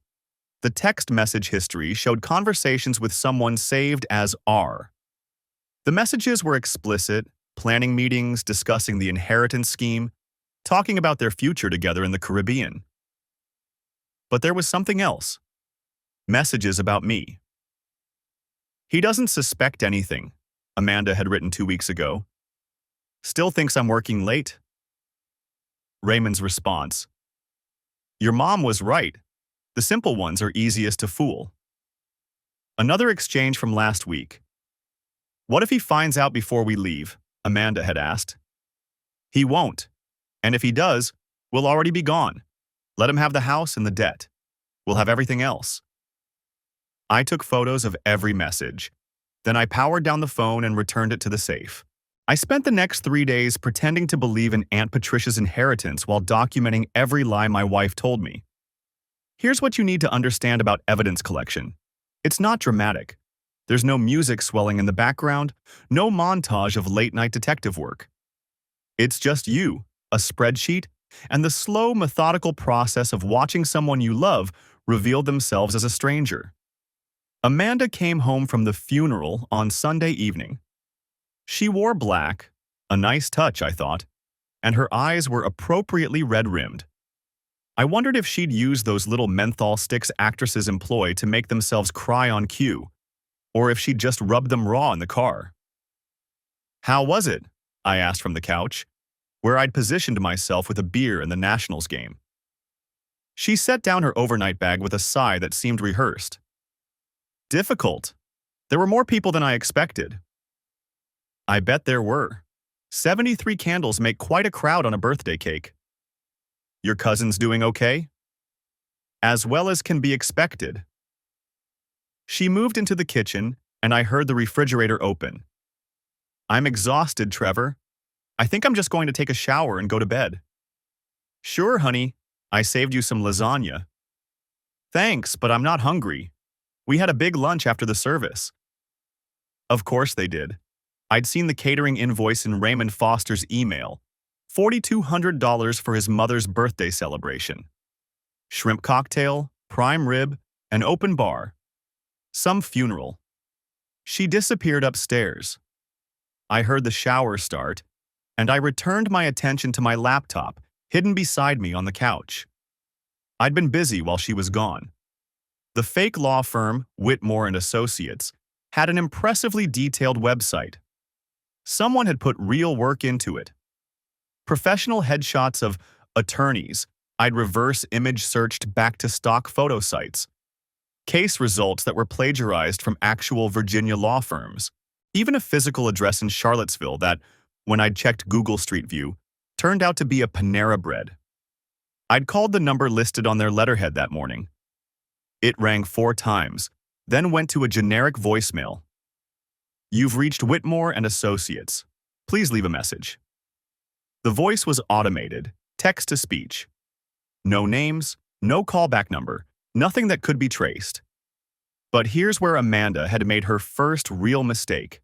The text message history showed conversations with someone saved as R. The messages were explicit, planning meetings, discussing the inheritance scheme, talking about their future together in the Caribbean. But there was something else. Messages about me. He doesn't suspect anything, Amanda had written 2 weeks ago. Still thinks I'm working late? Raymond's response. Your mom was right. The simple ones are easiest to fool. Another exchange from last week. What if he finds out before we leave? Amanda had asked. He won't. And if he does, we'll already be gone. Let him have the house and the debt. We'll have everything else. I took photos of every message. Then I powered down the phone and returned it to the safe. I spent the next 3 days pretending to believe in Aunt Patricia's inheritance while documenting every lie my wife told me. Here's what you need to understand about evidence collection. It's not dramatic. There's no music swelling in the background, no montage of late-night detective work. It's just you, a spreadsheet, and the slow, methodical process of watching someone you love reveal themselves as a stranger. Amanda came home from the funeral on Sunday evening. She wore black, a nice touch, I thought, and her eyes were appropriately red-rimmed. I wondered if she'd use those little menthol sticks actresses employ to make themselves cry on cue, or if she'd just rubbed them raw in the car. How was it? I asked from the couch, where I'd positioned myself with a beer in the Nationals game. She set down her overnight bag with a sigh that seemed rehearsed. Difficult. There were more people than I expected. I bet there were. 73 candles make quite a crowd on a birthday cake. Your cousin's doing okay? As well as can be expected. She moved into the kitchen, and I heard the refrigerator open. I'm exhausted, Trevor. I think I'm just going to take a shower and go to bed. Sure, honey. I saved you some lasagna. Thanks, but I'm not hungry. We had a big lunch after the service. Of course they did. I'd seen the catering invoice in Raymond Foster's email. $4,200 for his mother's birthday celebration. Shrimp cocktail, prime rib, an open bar. Some funeral. She disappeared upstairs. I heard the shower start, and I returned my attention to my laptop, hidden beside me on the couch. I'd been busy while she was gone. The fake law firm, Whitmore and Associates, had an impressively detailed website. Someone had put real work into it. Professional headshots of attorneys I'd reverse image searched back to stock photo sites. Case results that were plagiarized from actual Virginia law firms. Even a physical address in Charlottesville that, when I'd checked Google Street View, turned out to be a Panera Bread. I'd called the number listed on their letterhead that morning. It rang 4 times, then went to a generic voicemail. You've reached Whitmore and Associates. Please leave a message. The voice was automated, text-to-speech. No names, no callback number, nothing that could be traced. But here's where Amanda had made her first real mistake.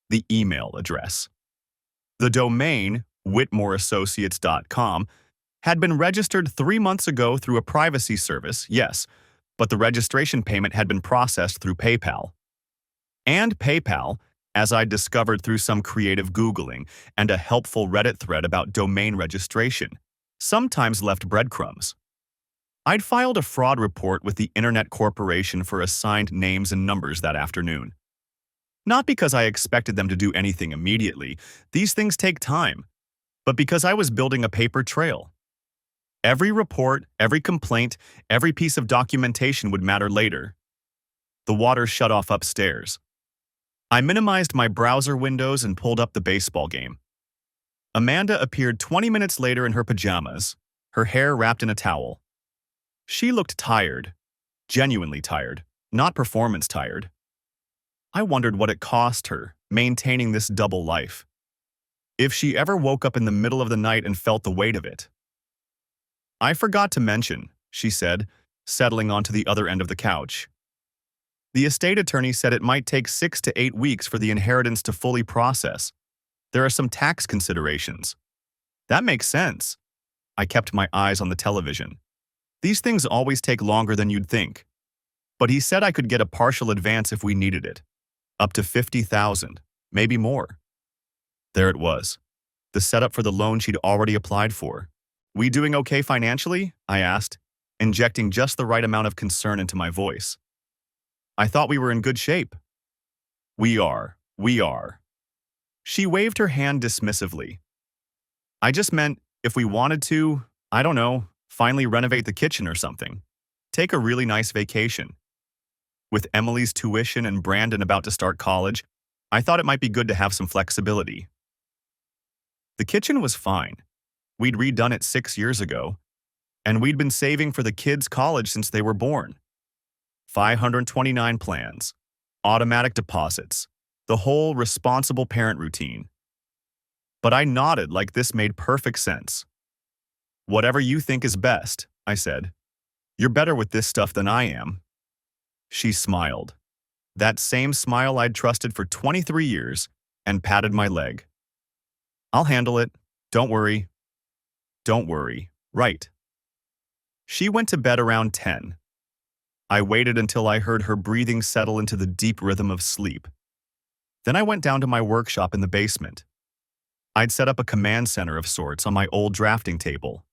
The email address. The domain, whitmoreassociates.com, had been registered 3 months ago through a privacy service, yes, but the registration payment had been processed through PayPal. And PayPal, as I discovered through some creative Googling and a helpful Reddit thread about domain registration, sometimes left breadcrumbs. I'd filed a fraud report with the Internet Corporation for assigned names and numbers that afternoon. Not because I expected them to do anything immediately, these things take time, but because I was building a paper trail. Every report, every complaint, every piece of documentation would matter later. The water shut off upstairs. I minimized my browser windows and pulled up the baseball game. Amanda appeared 20 minutes later in her pajamas, her hair wrapped in a towel. She looked tired, genuinely tired, not performance tired. I wondered what it cost her, maintaining this double life. If she ever woke up in the middle of the night and felt the weight of it. I forgot to mention, she said, settling onto the other end of the couch. The estate attorney said it might take 6 to 8 weeks for the inheritance to fully process. There are some tax considerations. That makes sense. I kept my eyes on the television. These things always take longer than you'd think. But he said I could get a partial advance if we needed it. Up to $50,000, maybe more. There it was, the setup for the loan she'd already applied for. "We doing okay financially?" I asked, injecting just the right amount of concern into my voice. "I thought we were in good shape." We are. She waved her hand dismissively. "I just meant if we wanted to, I don't know, finally renovate the kitchen or something. Take a really nice vacation. With Emily's tuition and Brandon about to start college, I thought it might be good to have some flexibility." The kitchen was fine. We'd redone it 6 years ago, and we'd been saving for the kids' college since they were born. 529 plans, automatic deposits, the whole responsible parent routine. But I nodded like this made perfect sense. "Whatever you think is best," I said. "You're better with this stuff than I am." She smiled. That same smile I'd trusted for 23 years, and patted my leg. "I'll handle it. Don't worry." Don't worry. Right. She went to bed around 10. I waited until I heard her breathing settle into the deep rhythm of sleep. Then I went down to my workshop in the basement. I'd set up a command center of sorts on my old drafting table.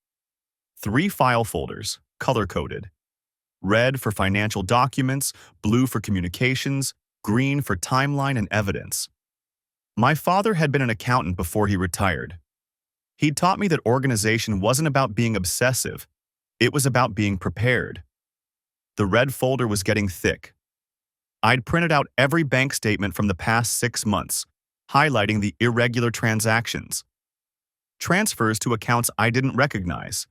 3 file folders, color-coded. Red for financial documents, blue for communications, green for timeline and evidence. My father had been an accountant before he retired. He'd taught me that organization wasn't about being obsessive, it was about being prepared. The red folder was getting thick. I'd printed out every bank statement from the past 6 months, highlighting the irregular transactions. Transfers to accounts I didn't recognize.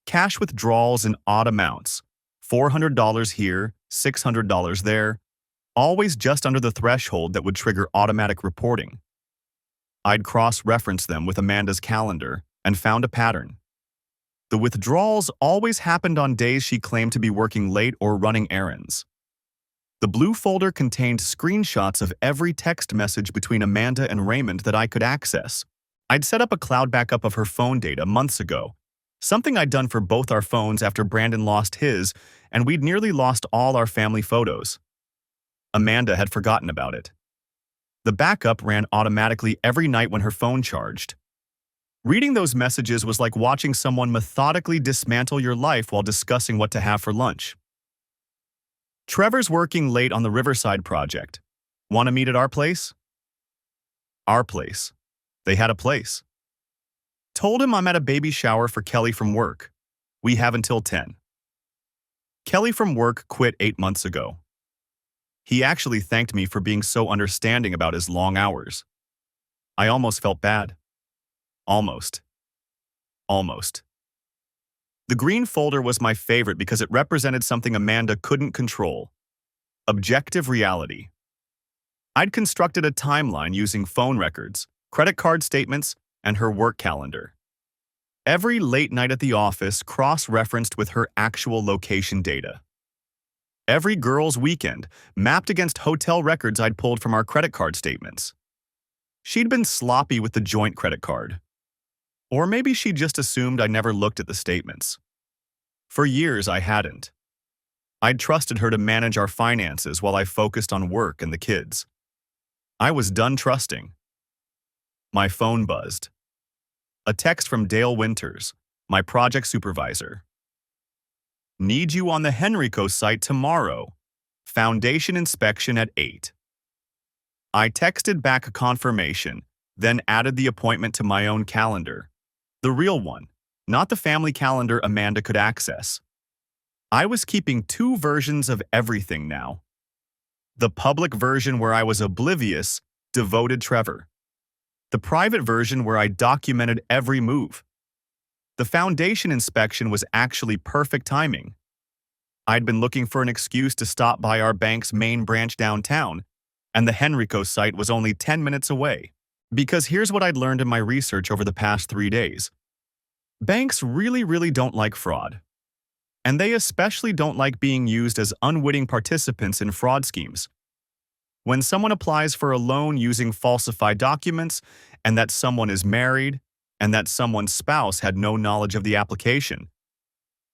Cash withdrawals in odd amounts. $400 here, $600 there, always just under the threshold that would trigger automatic reporting. I'd cross-referenced them with Amanda's calendar and found a pattern. The withdrawals always happened on days she claimed to be working late or running errands. The blue folder contained screenshots of every text message between Amanda and Raymond that I could access. I'd set up a cloud backup of her phone data months ago, something I'd done for both our phones after Brandon lost his, and we'd nearly lost all our family photos. Amanda had forgotten about it. The backup ran automatically every night when her phone charged. Reading those messages was like watching someone methodically dismantle your life while discussing what to have for lunch. "Trevor's working late on the Riverside project. Want to meet at our place?" Our place. They had a place. "Told him I'm at a baby shower for Kelly from work. We have until 10. Kelly from work quit 8 months ago. He actually thanked me for being so understanding about his long hours. I almost felt bad. Almost. The green folder was my favorite because it represented something Amanda couldn't control. Objective reality. I'd constructed a timeline using phone records, credit card statements, and her work calendar. Every late night at the office cross-referenced with her actual location data. Every girl's weekend mapped against hotel records I'd pulled from our credit card statements. She'd been sloppy with the joint credit card. Or maybe she just assumed I never looked at the statements. For years, I hadn't. I'd trusted her to manage our finances while I focused on work and the kids. I was done trusting. My phone buzzed. A text from Dale Winters, my project supervisor. "Need you on the Henrico site tomorrow. Foundation inspection at 8. I texted back a confirmation, then added the appointment to my own calendar. The real one, not the family calendar Amanda could access. I was keeping 2 versions of everything now. The public version where I was oblivious, devoted Trevor. The private version where I documented every move. The foundation inspection was actually perfect timing. I'd been looking for an excuse to stop by our bank's main branch downtown, and the Henrico site was only 10 minutes away. Because here's what I'd learned in my research over the past 3 days. Banks really don't like fraud. And they especially don't like being used as unwitting participants in fraud schemes. When someone applies for a loan using falsified documents, and that someone is married, and that someone's spouse had no knowledge of the application,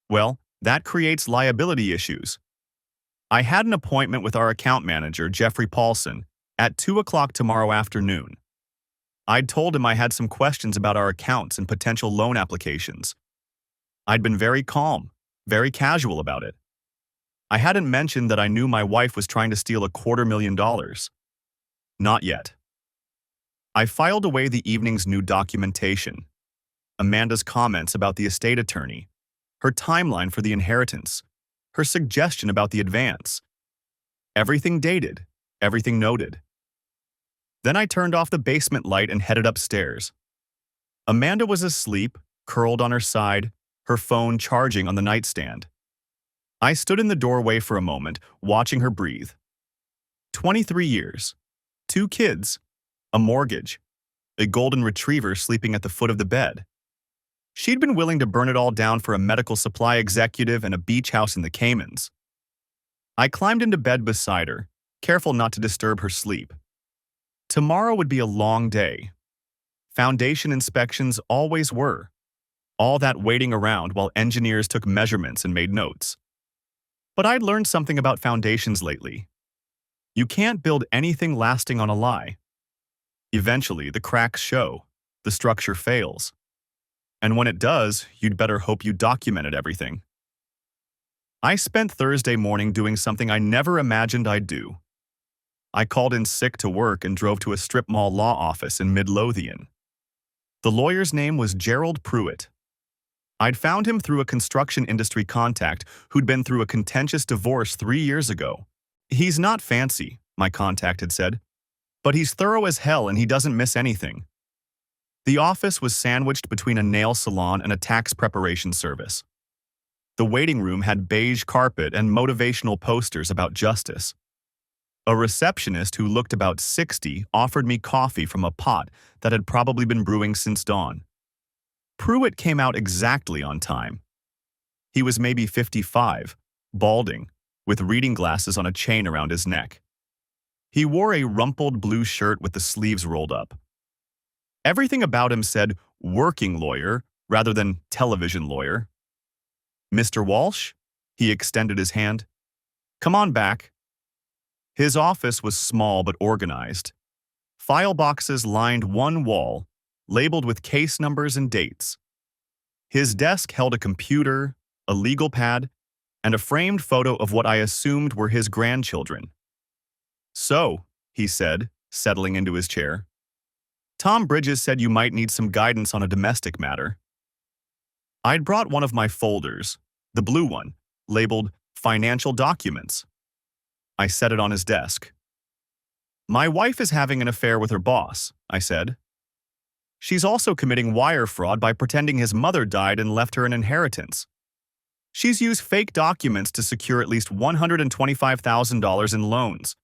well, that creates liability issues. I had an appointment with our account manager, Jeffrey Paulson, at 2 o'clock tomorrow afternoon. I'd told him I had some questions about our accounts and potential loan applications. I'd been very calm, very casual about it. I hadn't mentioned that I knew my wife was trying to steal $250,000. Not yet. I filed away the evening's new documentation, Amanda's comments about the estate attorney, her timeline for the inheritance, her suggestion about the advance. Everything dated, everything noted. Then I turned off the basement light and headed upstairs. Amanda was asleep, curled on her side, her phone charging on the nightstand. I stood in the doorway for a moment, watching her breathe. 23 years, 2 kids, a mortgage, a golden retriever sleeping at the foot of the bed. She'd been willing to burn it all down for a medical supply executive and a beach house in the Caymans. I climbed into bed beside her, careful not to disturb her sleep. Tomorrow would be a long day. Foundation inspections always were. All that waiting around while engineers took measurements and made notes. But I'd learned something about foundations lately. You can't build anything lasting on a lie. Eventually, the cracks show, the structure fails. And when it does, you'd better hope you documented everything. I spent Thursday morning doing something I never imagined I'd do. I called in sick to work and drove to a strip mall law office in Midlothian. The lawyer's name was Gerald Pruitt. I'd found him through a construction industry contact who'd been through a contentious divorce 3 years ago. He's not fancy, my contact had said, but he's thorough as hell and he doesn't miss anything. The office was sandwiched between a nail salon and a tax preparation service. The waiting room had beige carpet and motivational posters about justice. A receptionist who looked about 60 offered me coffee from a pot that had probably been brewing since dawn. Pruitt came out exactly on time. He was maybe 55, balding, with reading glasses on a chain around his neck. He wore a rumpled blue shirt with the sleeves rolled up. Everything about him said working lawyer rather than television lawyer. Mr. Walsh? He extended his hand. Come on back. His office was small but organized. File boxes lined one wall, labeled with case numbers and dates. His desk held a computer, a legal pad, and a framed photo of what I assumed were his grandchildren. So, he said, settling into his chair, Tom Bridges said you might need some guidance on a domestic matter. I'd brought one of my folders, the blue one, labeled Financial Documents. I set it on his desk. My wife is having an affair with her boss, I said. She's also committing wire fraud by pretending his mother died and left her an inheritance. She's used fake documents to secure at least $125,000 in loans.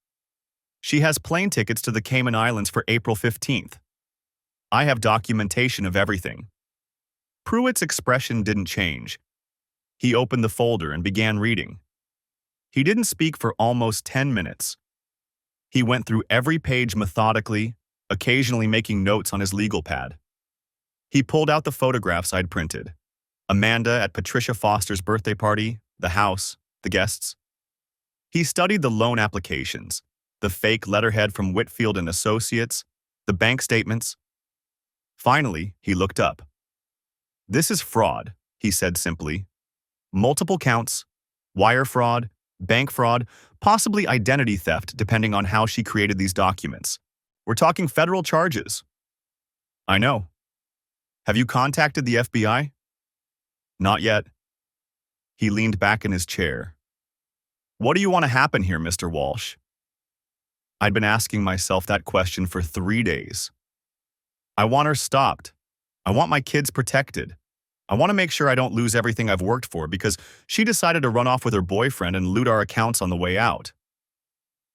She has plane tickets to the Cayman Islands for April 15th. I have documentation of everything. Pruitt's expression didn't change. He opened the folder and began reading. He didn't speak for almost 10 minutes. He went through every page methodically, occasionally making notes on his legal pad. He pulled out the photographs I'd printed. Amanda at Patricia Foster's birthday party, the house, the guests. He studied the loan applications, the fake letterhead from Whitfield and Associates, the bank statements. Finally, he looked up. This is fraud, he said simply. Multiple counts, wire fraud, bank fraud, possibly identity theft depending on how she created these documents. We're talking federal charges. I know. Have you contacted the FBI? Not yet. He leaned back in his chair. What do you want to happen here, Mr. Walsh? I'd been asking myself that question for 3 days. I want her stopped. I want my kids protected. I want to make sure I don't lose everything I've worked for because she decided to run off with her boyfriend and loot our accounts on the way out.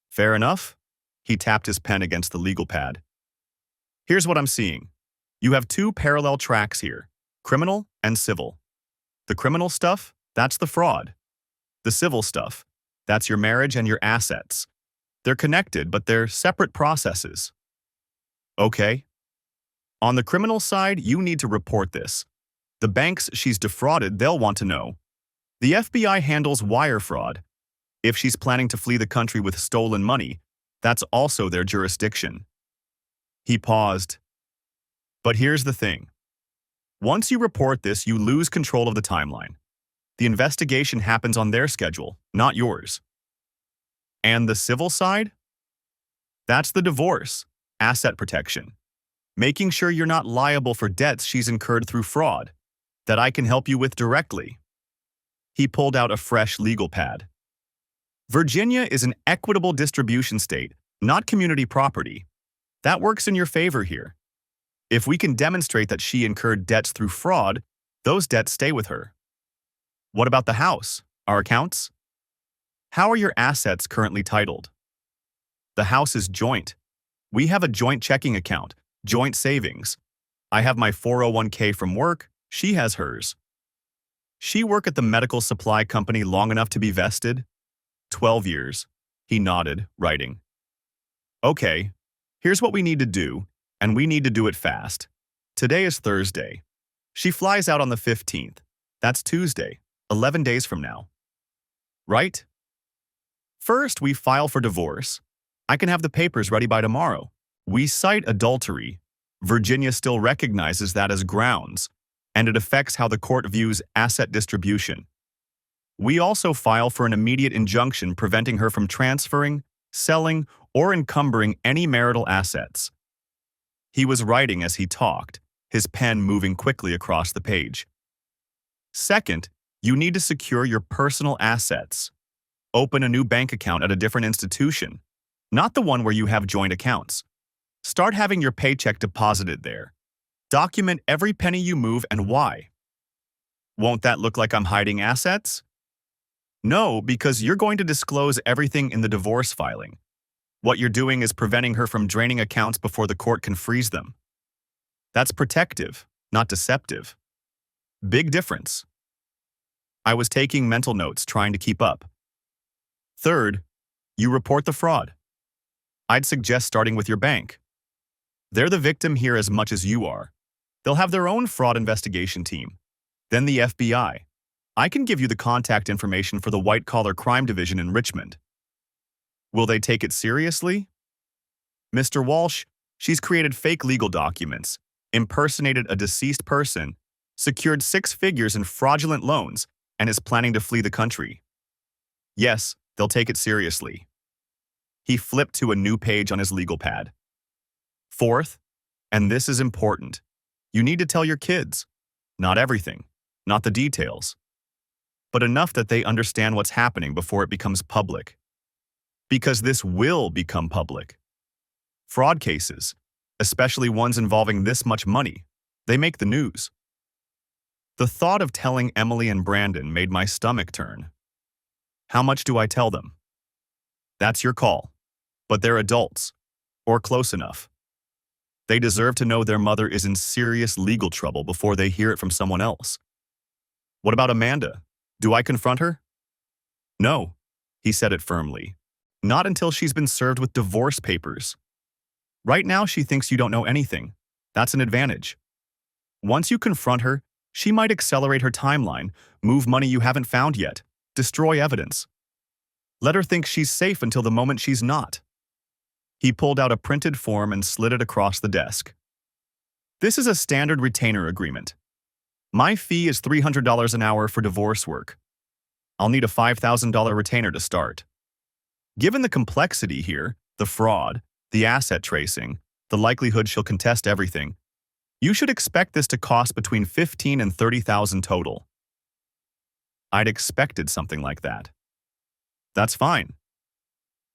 Fair enough? He tapped his pen against the legal pad. Here's what I'm seeing. You have 2 parallel tracks here, criminal and civil. The criminal stuff, that's the fraud. The civil stuff, that's your marriage and your assets. They're connected, but they're separate processes. Okay. On the criminal side, you need to report this. The banks she's defrauded, they'll want to know. The FBI handles wire fraud. If she's planning to flee the country with stolen money, that's also their jurisdiction. He paused. But here's the thing. Once you report this, you lose control of the timeline. The investigation happens on their schedule, not yours. And the civil side? That's the divorce, asset protection, making sure you're not liable for debts she's incurred through fraud, that I can help you with directly. He pulled out a fresh legal pad. Virginia is an equitable distribution state, not community property. That works in your favor here. If we can demonstrate that she incurred debts through fraud, those debts stay with her. What about the house, our accounts? How are your assets currently titled? The house is joint. We have a joint checking account, joint savings. I have my 401k from work, she has hers. She worked at the medical supply company long enough to be vested? 12 years. He nodded, writing. Okay, here's what we need to do, and we need to do it fast. Today is Thursday. She flies out on the 15th. That's Tuesday, 11 days from now. Right? First, we file for divorce. I can have the papers ready by tomorrow. We cite adultery. Virginia still recognizes that as grounds, and it affects how the court views asset distribution. We also file for an immediate injunction preventing her from transferring, selling, or encumbering any marital assets. He was writing as he talked, his pen moving quickly across the page. Second, you need to secure your personal assets. Open a new bank account at a different institution, not the one where you have joint accounts. Start having your paycheck deposited there. Document every penny you move and why. Won't that look like I'm hiding assets? No, because you're going to disclose everything in the divorce filing. What you're doing is preventing her from draining accounts before the court can freeze them. That's protective, not deceptive. Big difference. I was taking mental notes, trying to keep up. Third, you report the fraud. I'd suggest starting with your bank. They're the victim here as much as you are. They'll have their own fraud investigation team. Then the FBI. I can give you the contact information for the white-collar crime division in Richmond. Will they take it seriously? Mr. Walsh, she's created fake legal documents, impersonated a deceased person, secured 6 figures in fraudulent loans, and is planning to flee the country. Yes, they'll take it seriously. He flipped to a new page on his legal pad. Fourth, and this is important, you need to tell your kids. Not everything, not the details, but enough that they understand what's happening before it becomes public. Because this will become public. Fraud cases, especially ones involving this much money, they make the news. The thought of telling Emily and Brandon made my stomach turn. How much do I tell them? That's your call. But they're adults, or close enough. They deserve to know their mother is in serious legal trouble before they hear it from someone else. What about Amanda? Do I confront her? No, he said it firmly. Not until she's been served with divorce papers. Right now, she thinks you don't know anything. That's an advantage. Once you confront her, she might accelerate her timeline, move money you haven't found yet, destroy evidence. Let her think she's safe until the moment she's not. He pulled out a printed form and slid it across the desk. This is a standard retainer agreement. My fee is $300 an hour for divorce work. I'll need a $5,000 retainer to start. Given the complexity here, the fraud, the asset tracing, the likelihood she'll contest everything, you should expect this to cost between $15,000 and $30,000 total. I'd expected something like that. That's fine.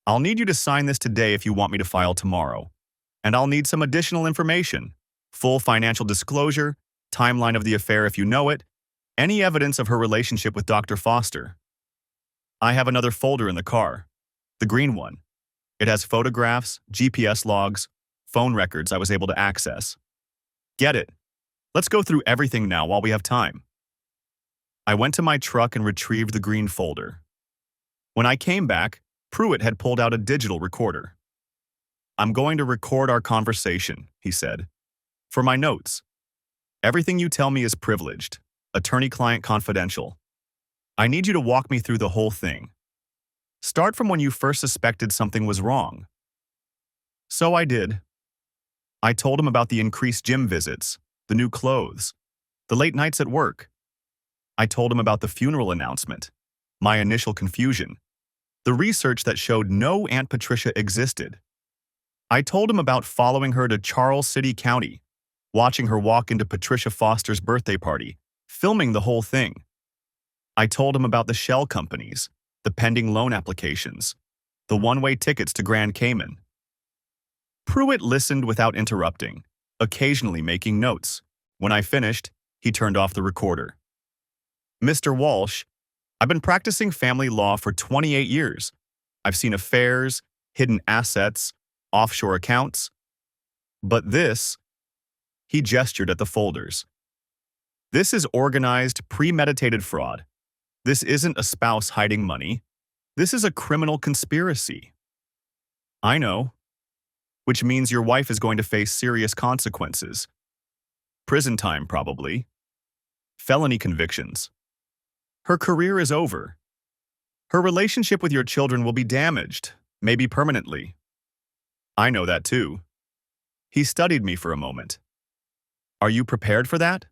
I'll need you to sign this today if you want me to file tomorrow. And I'll need some additional information, full financial disclosure, timeline of the affair if you know it, any evidence of her relationship with Dr. Foster. I have another folder in the car, the green one. It has photographs, GPS logs, phone records I was able to access. Get it? Let's go through everything now while we have time. I went to my truck and retrieved the green folder. When I came back, Pruitt had pulled out a digital recorder. I'm going to record our conversation, he said. For my notes. Everything you tell me is privileged, attorney-client confidential. I need you to walk me through the whole thing. Start from when you first suspected something was wrong. So I did. I told him about the increased gym visits, the new clothes, the late nights at work. I told him about the funeral announcement, my initial confusion, the research that showed no Aunt Patricia existed. I told him about following her to Charles City County, watching her walk into Patricia Foster's birthday party, filming the whole thing. I told him about the shell companies, the pending loan applications, the one-way tickets to Grand Cayman. Pruitt listened without interrupting, occasionally making notes. When I finished, he turned off the recorder. Mr. Walsh, I've been practicing family law for 28 years. I've seen affairs, hidden assets, offshore accounts. But this, he gestured at the folders. This is organized, premeditated fraud. This isn't a spouse hiding money. This is a criminal conspiracy. I know. Which means your wife is going to face serious consequences. Prison time, probably. Felony convictions. Her career is over. Her relationship with your children will be damaged, maybe permanently. I know that too. He studied me for a moment. Are you prepared for that?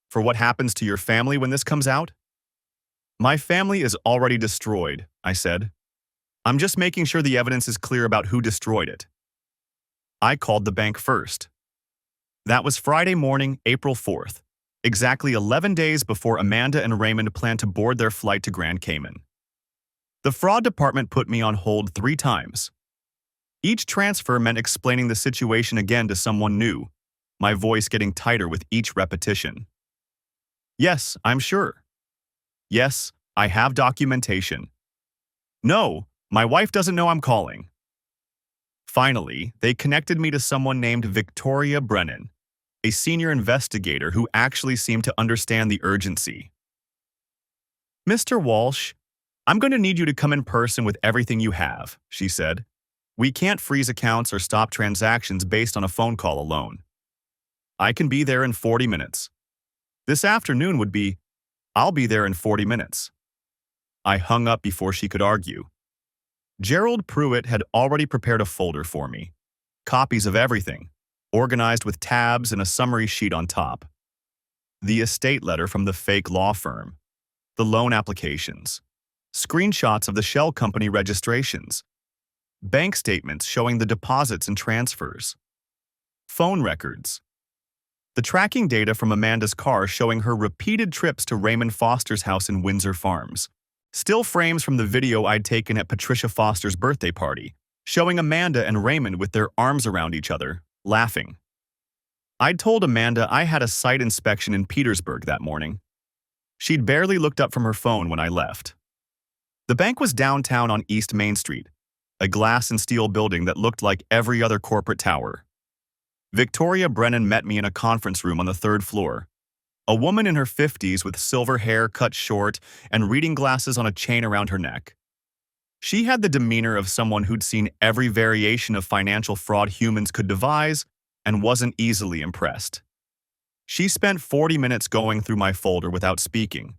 For what happens to your family when this comes out? My family is already destroyed, I said. I'm just making sure the evidence is clear about who destroyed it. I called the bank first. That was Friday morning, April 4th, exactly 11 days before Amanda and Raymond planned to board their flight to Grand Cayman. The fraud department put me on hold 3 times. Each transfer meant explaining the situation again to someone new, my voice getting tighter with each repetition. Yes, I'm sure. Yes, I have documentation. No, my wife doesn't know I'm calling. Finally, they connected me to someone named Victoria Brennan, a senior investigator who actually seemed to understand the urgency. Mr. Walsh, I'm going to need you to come in person with everything you have, she said. We can't freeze accounts or stop transactions based on a phone call alone. I can be there in 40 minutes. This afternoon would be, I'll be there in 40 minutes. I hung up before she could argue. Gerald Pruitt had already prepared a folder for me. Copies of everything, organized with tabs and a summary sheet on top. The estate letter from the fake law firm. The loan applications. Screenshots of the shell company registrations. Bank statements showing the deposits and transfers. Phone records. The tracking data from Amanda's car showing her repeated trips to Raymond Foster's house in Windsor Farms. Still frames from the video I'd taken at Patricia Foster's birthday party, showing Amanda and Raymond with their arms around each other, laughing. I'd told Amanda I had a site inspection in Petersburg that morning. She'd barely looked up from her phone when I left. The bank was downtown on East Main Street, a glass and steel building that looked like every other corporate tower. Victoria Brennan met me in a conference room on the 3rd floor. A woman in her 50s with silver hair cut short and reading glasses on a chain around her neck. She had the demeanor of someone who'd seen every variation of financial fraud humans could devise and wasn't easily impressed. She spent 40 minutes going through my folder without speaking,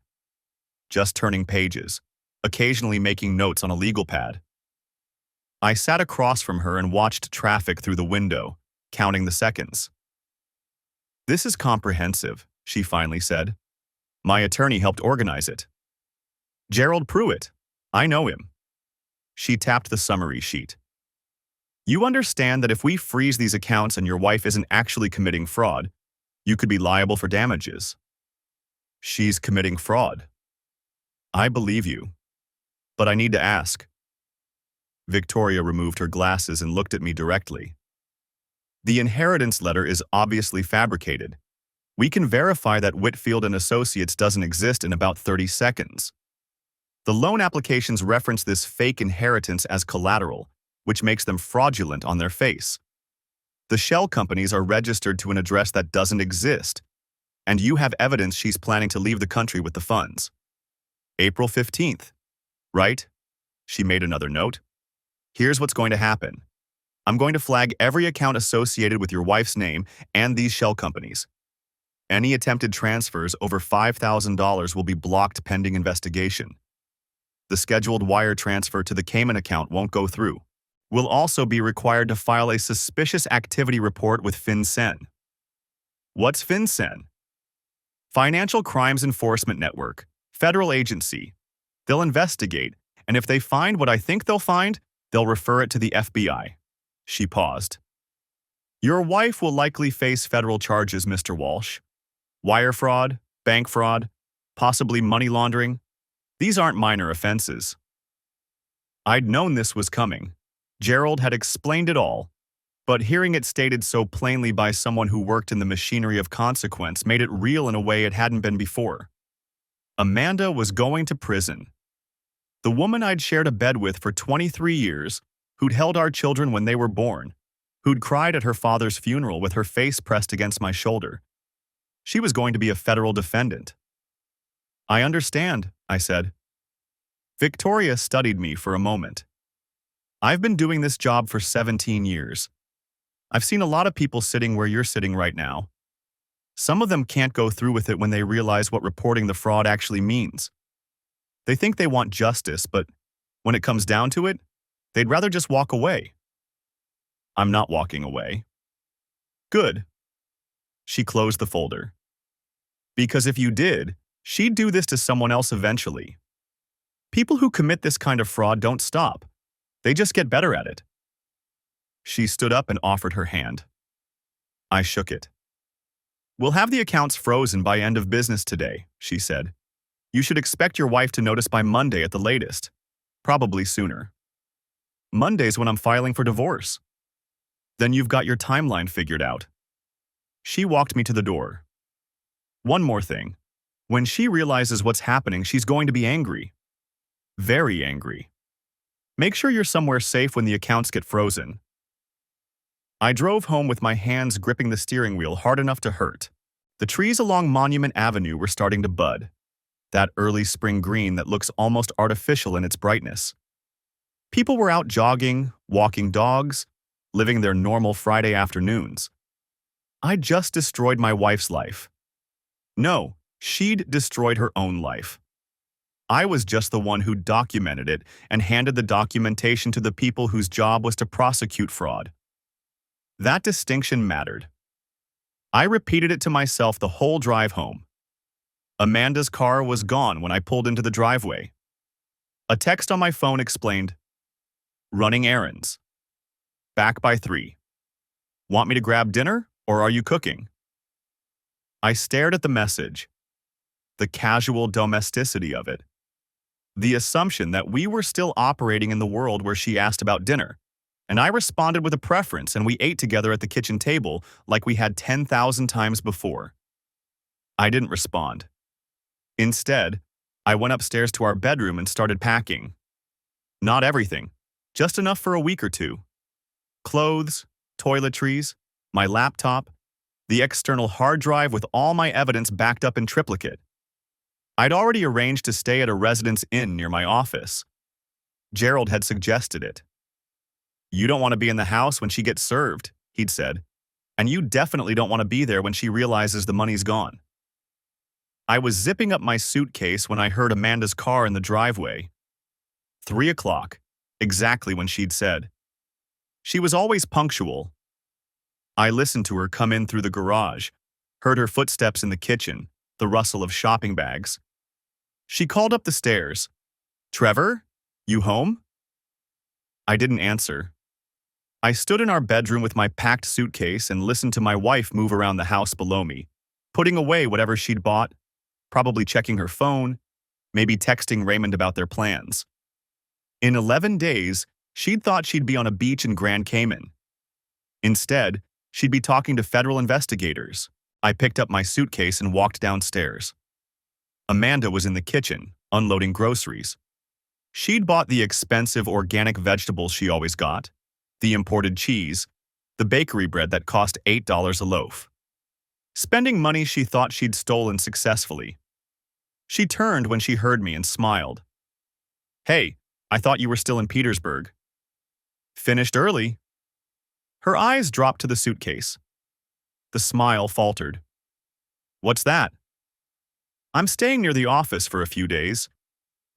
just turning pages, occasionally making notes on a legal pad. I sat across from her and watched traffic through the window, counting the seconds. This is comprehensive, she finally said. My attorney helped organize it. Gerald Pruitt. I know him. She tapped the summary sheet. You understand that if we freeze these accounts and your wife isn't actually committing fraud, you could be liable for damages. She's committing fraud. I believe you. But I need to ask. Victoria removed her glasses and looked at me directly. The inheritance letter is obviously fabricated. We can verify that Whitfield and Associates doesn't exist in about 30 seconds. The loan applications reference this fake inheritance as collateral, which makes them fraudulent on their face. The shell companies are registered to an address that doesn't exist, and you have evidence she's planning to leave the country with the funds. April 15th, right? She made another note. Here's what's going to happen. I'm going to flag every account associated with your wife's name and these shell companies. Any attempted transfers over $5,000 will be blocked pending investigation. The scheduled wire transfer to the Cayman account won't go through. will also be required to file a suspicious activity report with FinCEN. What's FinCEN? Financial Crimes Enforcement Network, federal agency. They'll investigate, and if they find what I think they'll find, they'll refer it to the FBI. She paused. Your wife will likely face federal charges, Mr. Walsh. Wire fraud, bank fraud, possibly money laundering. These aren't minor offenses. I'd known this was coming. Gerald had explained it all, but hearing it stated so plainly by someone who worked in the machinery of consequence made it real in a way it hadn't been before. Amanda was going to prison. The woman I'd shared a bed with for 23 years, who'd held our children when they were born, who'd cried at her father's funeral with her face pressed against my shoulder. She was going to be a federal defendant. I understand, I said. Victoria studied me for a moment. I've been doing this job for 17 years. I've seen a lot of people sitting where you're sitting right now. Some of them can't go through with it when they realize what reporting the fraud actually means. They think they want justice, but when it comes down to it, they'd rather just walk away. I'm not walking away. Good. She closed the folder. Because if you did, she'd do this to someone else eventually. People who commit this kind of fraud don't stop. They just get better at it. She stood up and offered her hand. I shook it. We'll have the accounts frozen by end of business today, she said. You should expect your wife to notice by Monday at the latest. Probably sooner. Monday's when I'm filing for divorce. Then you've got your timeline figured out. She walked me to the door. One more thing. When she realizes what's happening, she's going to be angry. Very angry. Make sure you're somewhere safe when the accounts get frozen. I drove home with my hands gripping the steering wheel hard enough to hurt. The trees along Monument Avenue were starting to bud. That early spring green that looks almost artificial in its brightness. People were out jogging, walking dogs, living their normal Friday afternoons. I'd just destroyed my wife's life. No, she'd destroyed her own life. I was just the one who documented it and handed the documentation to the people whose job was to prosecute fraud. That distinction mattered. I repeated it to myself the whole drive home. Amanda's car was gone when I pulled into the driveway. A text on my phone explained, running errands. Back by 3. Want me to grab dinner, or are you cooking? I stared at the message. The casual domesticity of it. The assumption that we were still operating in the world where she asked about dinner, and I responded with a preference and we ate together at the kitchen table like we had 10,000 times before. I didn't respond. Instead, I went upstairs to our bedroom and started packing. Not everything, just enough for a week or two. Clothes, toiletries, my laptop, the external hard drive with all my evidence backed up in triplicate. I'd already arranged to stay at a residence inn near my office. Gerald had suggested it. You don't want to be in the house when she gets served, he'd said, and you definitely don't want to be there when she realizes the money's gone. I was zipping up my suitcase when I heard Amanda's car in the driveway. 3 o'clock, exactly when she'd said. She was always punctual. I listened to her come in through the garage, heard her footsteps in the kitchen, the rustle of shopping bags. She called up the stairs. Trevor, you home? I didn't answer. I stood in our bedroom with my packed suitcase and listened to my wife move around the house below me, putting away whatever she'd bought, probably checking her phone, maybe texting Raymond about their plans. In 11 days, she'd thought she'd be on a beach in Grand Cayman. Instead, she'd be talking to federal investigators. I picked up my suitcase and walked downstairs. Amanda was in the kitchen, unloading groceries. She'd bought the expensive organic vegetables she always got, the imported cheese, the bakery bread that cost $8 a loaf. Spending money she thought she'd stolen successfully. She turned when she heard me and smiled. Hey, I thought you were still in Petersburg. Finished early. Her eyes dropped to the suitcase. The smile faltered. What's that? I'm staying near the office for a few days.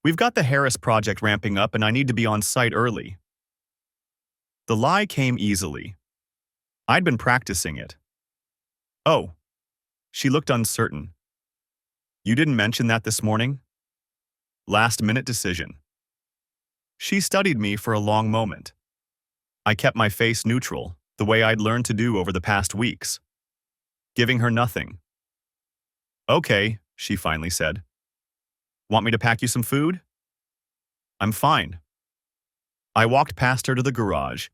We've got the Harris project ramping up and I need to be on site early. The lie came easily. I'd been practicing it. Oh, she looked uncertain. You didn't mention that this morning? Last-minute decision. She studied me for a long moment. I kept my face neutral, the way I'd learned to do over the past weeks, giving her nothing. Okay, she finally said. Want me to pack you some food? I'm fine. I walked past her to the garage.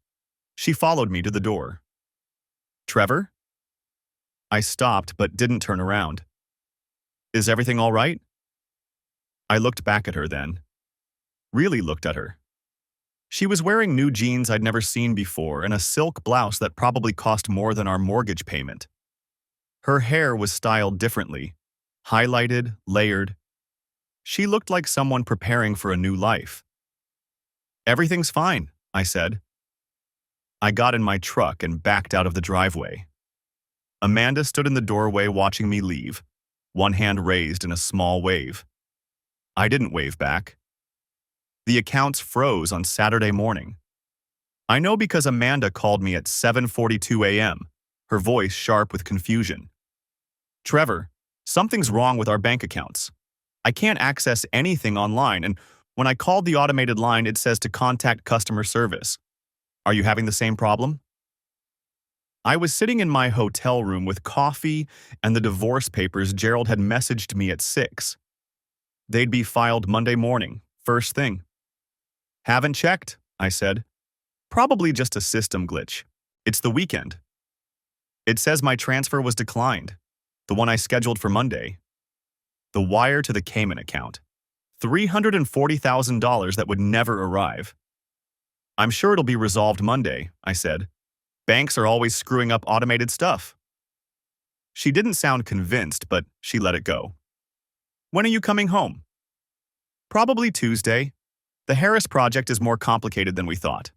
She followed me to the door. Trevor? I stopped but didn't turn around. Is everything all right? I looked back at her then. Really looked at her. She was wearing new jeans I'd never seen before and a silk blouse that probably cost more than our mortgage payment. Her hair was styled differently, highlighted, layered. She looked like someone preparing for a new life. Everything's fine, I said. I got in my truck and backed out of the driveway. Amanda stood in the doorway watching me leave, one hand raised in a small wave. I didn't wave back. The accounts froze on Saturday morning. I know because Amanda called me at 7:42 a.m., her voice sharp with confusion. Trevor, something's wrong with our bank accounts. I can't access anything online, and when I called the automated line, it says to contact customer service. Are you having the same problem? I was sitting in my hotel room with coffee and the divorce papers Gerald had messaged me at 6. They'd be filed Monday morning, first thing. Haven't checked, I said. Probably just a system glitch. It's the weekend. It says my transfer was declined, the one I scheduled for Monday. The wire to the Cayman account. $340,000 that would never arrive. I'm sure it'll be resolved Monday, I said. Banks are always screwing up automated stuff. She didn't sound convinced, but she let it go. When are you coming home? Probably Tuesday. The Harris project is more complicated than we thought.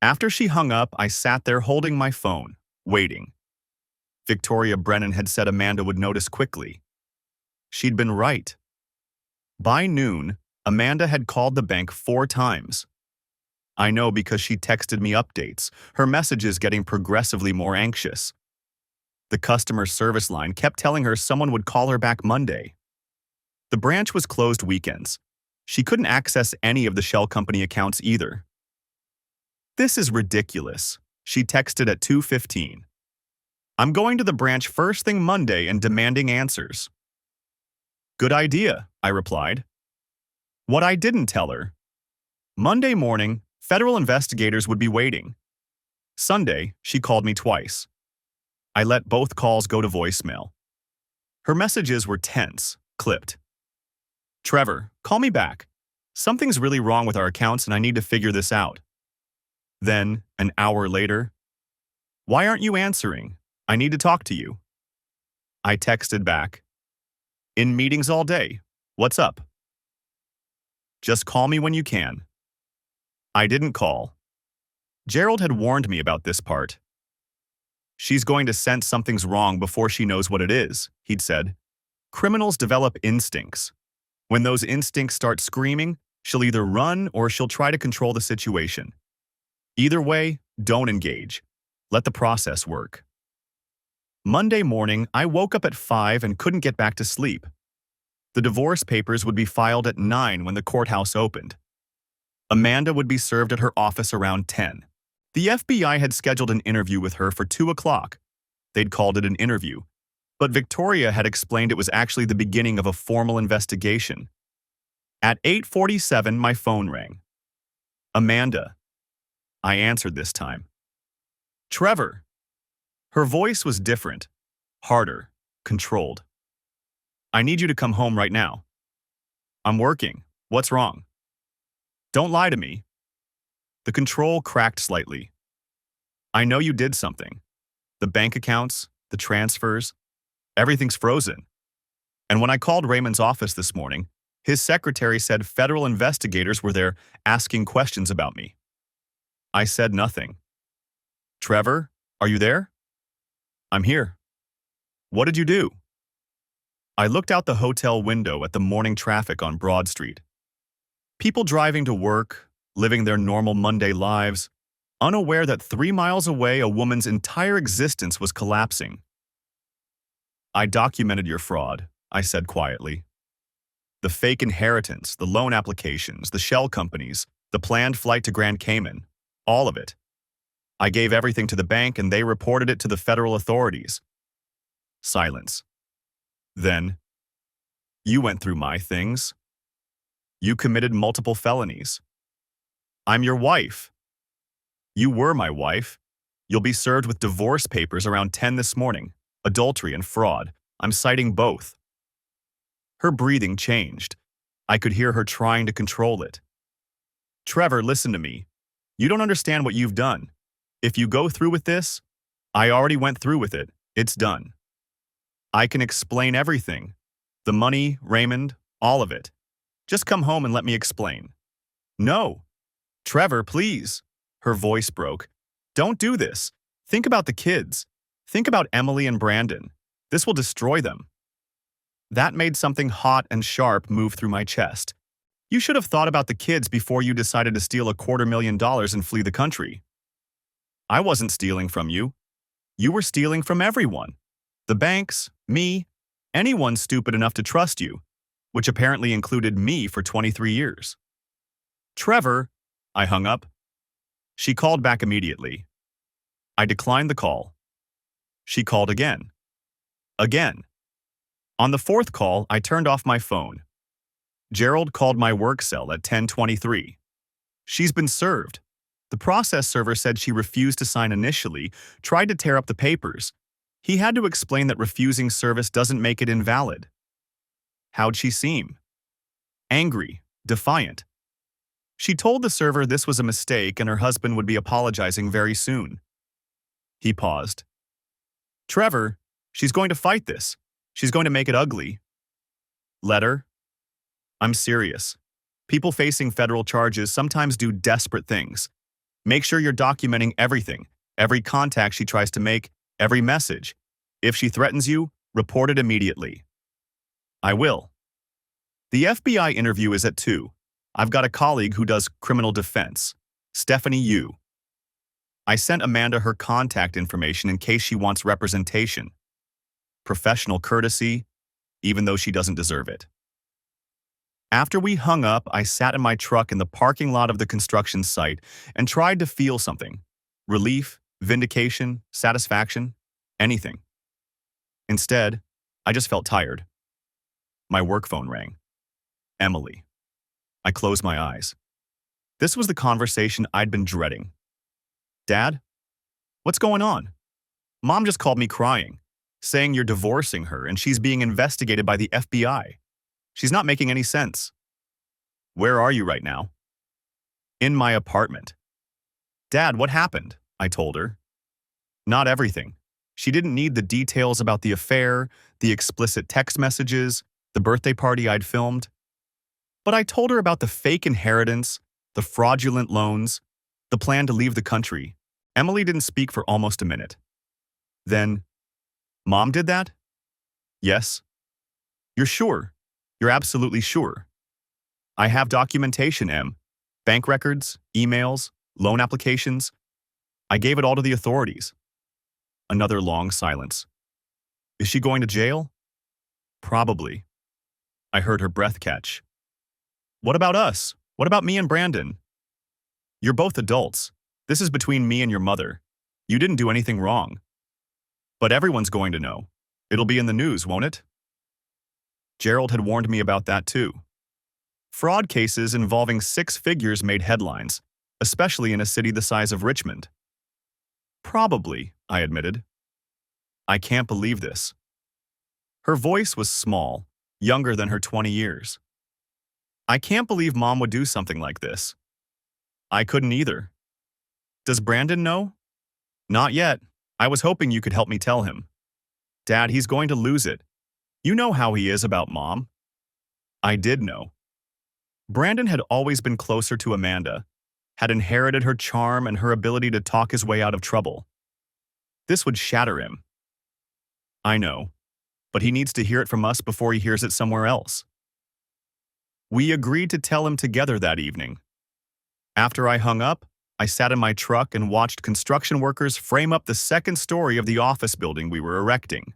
After she hung up, I sat there holding my phone, waiting. Victoria Brennan had said Amanda would notice quickly. She'd been right. By noon, Amanda had called the bank 4 times. I know because she texted me updates, her messages getting progressively more anxious. The customer service line kept telling her someone would call her back Monday. The branch was closed weekends. She couldn't access any of the shell company accounts either. This is ridiculous, she texted at 2:15. I'm going to the branch first thing Monday and demanding answers. Good idea, I replied. What I didn't tell her. Monday morning, federal investigators would be waiting. Sunday, she called me twice. I let both calls go to voicemail. Her messages were tense, clipped. Trevor, call me back. Something's really wrong with our accounts and I need to figure this out. Then, an hour later, why aren't you answering? I need to talk to you. I texted back. In meetings all day. What's up? Just call me when you can. I didn't call. Gerald had warned me about this part. She's going to sense something's wrong before she knows what it is, he'd said. Criminals develop instincts. When those instincts start screaming, she'll either run or she'll try to control the situation. Either way, don't engage. Let the process work. Monday morning, I woke up at 5 and couldn't get back to sleep. The divorce papers would be filed at 9 when the courthouse opened. Amanda would be served at her office around 10. The FBI had scheduled an interview with her for 2 o'clock. They'd called it an interview, but Victoria had explained it was actually the beginning of a formal investigation. At 8:47, my phone rang. Amanda. I answered this time. Trevor. Her voice was different, harder, controlled. I need you to come home right now. I'm working. What's wrong? Don't lie to me. The control cracked slightly. I know you did something. The bank accounts, the transfers, everything's frozen. And when I called Raymond's office this morning, his secretary said federal investigators were there asking questions about me. I said nothing. Trevor, are you there? I'm here. What did you do? I looked out the hotel window at the morning traffic on Broad Street. People driving to work, living their normal Monday lives, unaware that 3 miles away a woman's entire existence was collapsing. I documented your fraud, I said quietly. The fake inheritance, the loan applications, the shell companies, the planned flight to Grand Cayman, all of it. I gave everything to the bank and they reported it to the federal authorities. Silence. Then, you went through my things. You committed multiple felonies. I'm your wife. You were my wife. You'll be served with divorce papers around 10 this morning. Adultery and fraud. I'm citing both. Her breathing changed. I could hear her trying to control it. Trevor, listen to me. You don't understand what you've done. If you go through with this, I already went through with it. It's done. I can explain everything. The money, Raymond, all of it. Just come home and let me explain. No. Trevor, please. Her voice broke. Don't do this. Think about the kids. Think about Emily and Brandon. This will destroy them. That made something hot and sharp move through my chest. You should have thought about the kids before you decided to steal $250,000 and flee the country. I wasn't stealing from you. You were stealing from everyone. The banks, me, anyone stupid enough to trust you, which apparently included me for 23 years. Trevor, I hung up. She called back immediately. I declined the call. She called again. Again. On the fourth call, I turned off my phone. Gerald called my work cell at 10:23. She's been served. The process server said she refused to sign initially, tried to tear up the papers. He had to explain that refusing service doesn't make it invalid. How'd she seem? Angry, defiant. She told the server this was a mistake and her husband would be apologizing very soon. He paused. Trevor, she's going to fight this. She's going to make it ugly. Let her. I'm serious. People facing federal charges sometimes do desperate things. Make sure you're documenting everything, every contact she tries to make, every message. If she threatens you, report it immediately. I will. The FBI interview is at 2. I've got a colleague who does criminal defense, Stephanie Yu. I sent Amanda her contact information in case she wants representation. Professional courtesy, even though she doesn't deserve it. After we hung up, I sat in my truck in the parking lot of the construction site and tried to feel something. Relief, vindication, satisfaction, anything. Instead, I just felt tired. My work phone rang. Emily. I closed my eyes. This was the conversation I'd been dreading. Dad? What's going on? Mom just called me crying, saying you're divorcing her and she's being investigated by the FBI. She's not making any sense. Where are you right now? In my apartment. Dad, what happened? I told her. Not everything. She didn't need the details about the affair, the explicit text messages, the birthday party I'd filmed. But I told her about the fake inheritance, the fraudulent loans, the plan to leave the country. Emily didn't speak for almost a minute. Then, Mom did that? Yes. You're sure? You're absolutely sure. I have documentation, Em. Bank records, emails, loan applications. I gave it all to the authorities. Another long silence. Is she going to jail? Probably. I heard her breath catch. What about us? What about me and Brandon? You're both adults. This is between me and your mother. You didn't do anything wrong. But everyone's going to know. It'll be in the news, won't it? Gerald had warned me about that too. Fraud cases involving 6 figures made headlines, especially in a city the size of Richmond. Probably, I admitted. I can't believe this. Her voice was small, younger than her 20 years. I can't believe Mom would do something like this. I couldn't either. Does Brandon know? Not yet. I was hoping you could help me tell him. Dad, he's going to lose it. You know how he is about Mom. I did know. Brandon had always been closer to Amanda, had inherited her charm and her ability to talk his way out of trouble. This would shatter him. I know, but he needs to hear it from us before he hears it somewhere else. We agreed to tell him together that evening. After I hung up, I sat in my truck and watched construction workers frame up the second story of the office building we were erecting.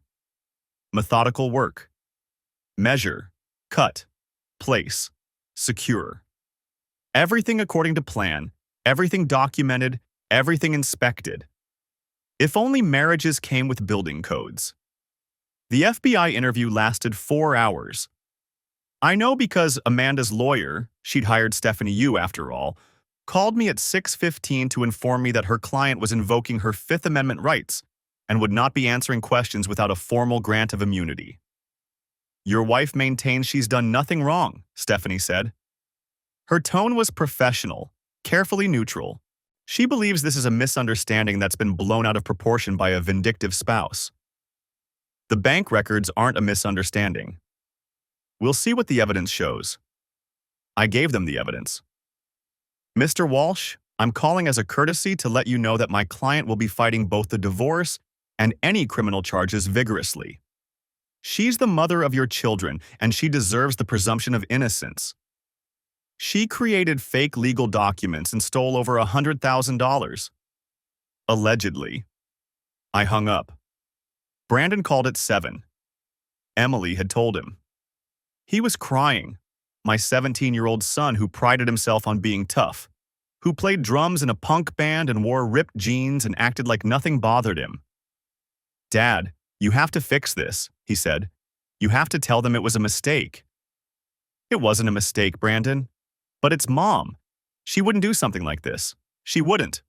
Methodical work. Measure, cut, place, secure. Everything according to plan, everything documented, everything inspected. If only marriages came with building codes. The FBI interview lasted 4 hours. I know because Amanda's lawyer, she'd hired Stephanie Yu after all, called me at 6:15 to inform me that her client was invoking her Fifth Amendment rights and would not be answering questions without a formal grant of immunity. Your wife maintains she's done nothing wrong, Stephanie said. Her tone was professional, carefully neutral. She believes this is a misunderstanding that's been blown out of proportion by a vindictive spouse. The bank records aren't a misunderstanding. We'll see what the evidence shows. I gave them the evidence. Mr. Walsh, I'm calling as a courtesy to let you know that my client will be fighting both the divorce and any criminal charges vigorously. She's the mother of your children, and she deserves the presumption of innocence. She created fake legal documents and stole over $100,000. Allegedly. I hung up. Brandon called at 7. Emily had told him. He was crying. My 17-year-old son who prided himself on being tough, who played drums in a punk band and wore ripped jeans and acted like nothing bothered him. Dad, you have to fix this, he said. You have to tell them it was a mistake. It wasn't a mistake, Brandon. But it's Mom. She wouldn't do something like this. She wouldn't.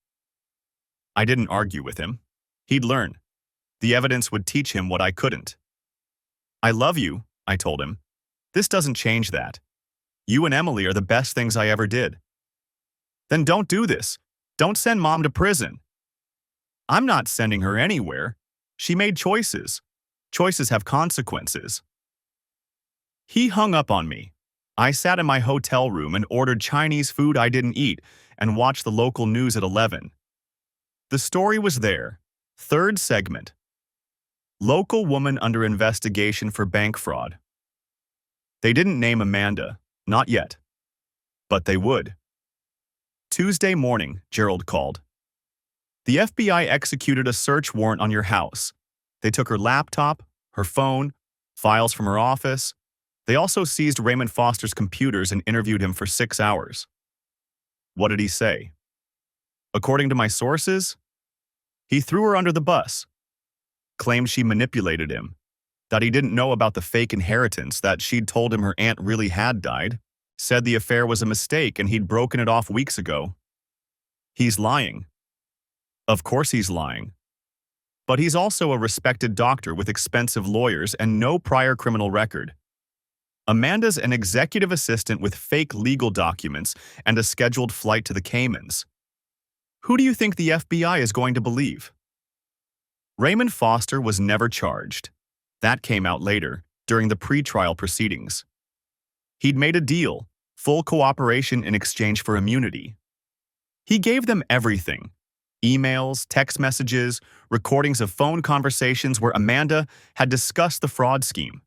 I didn't argue with him. He'd learn. The evidence would teach him what I couldn't. I love you, I told him. This doesn't change that. You and Emily are the best things I ever did. Then don't do this. Don't send Mom to prison. I'm not sending her anywhere. She made choices. Choices have consequences. He hung up on me. I sat in my hotel room and ordered Chinese food I didn't eat and watched the local news at 11. The story was there. Third segment. Local woman under investigation for bank fraud. They didn't name Amanda, not yet. But they would. Tuesday morning, Gerald called. The FBI executed a search warrant on your house. They took her laptop, her phone, files from her office. They also seized Raymond Foster's computers and interviewed him for 6 hours. What did he say? According to my sources, he threw her under the bus, claimed she manipulated him, that he didn't know about the fake inheritance, that she'd told him her aunt really had died, said the affair was a mistake and he'd broken it off weeks ago. He's lying. Of course he's lying. But he's also a respected doctor with expensive lawyers and no prior criminal record. Amanda's an executive assistant with fake legal documents and a scheduled flight to the Caymans. Who do you think the FBI is going to believe? Raymond Foster was never charged. That came out later, during the pre-trial proceedings. He'd made a deal, full cooperation in exchange for immunity. He gave them everything. Emails, text messages, recordings of phone conversations where Amanda had discussed the fraud scheme.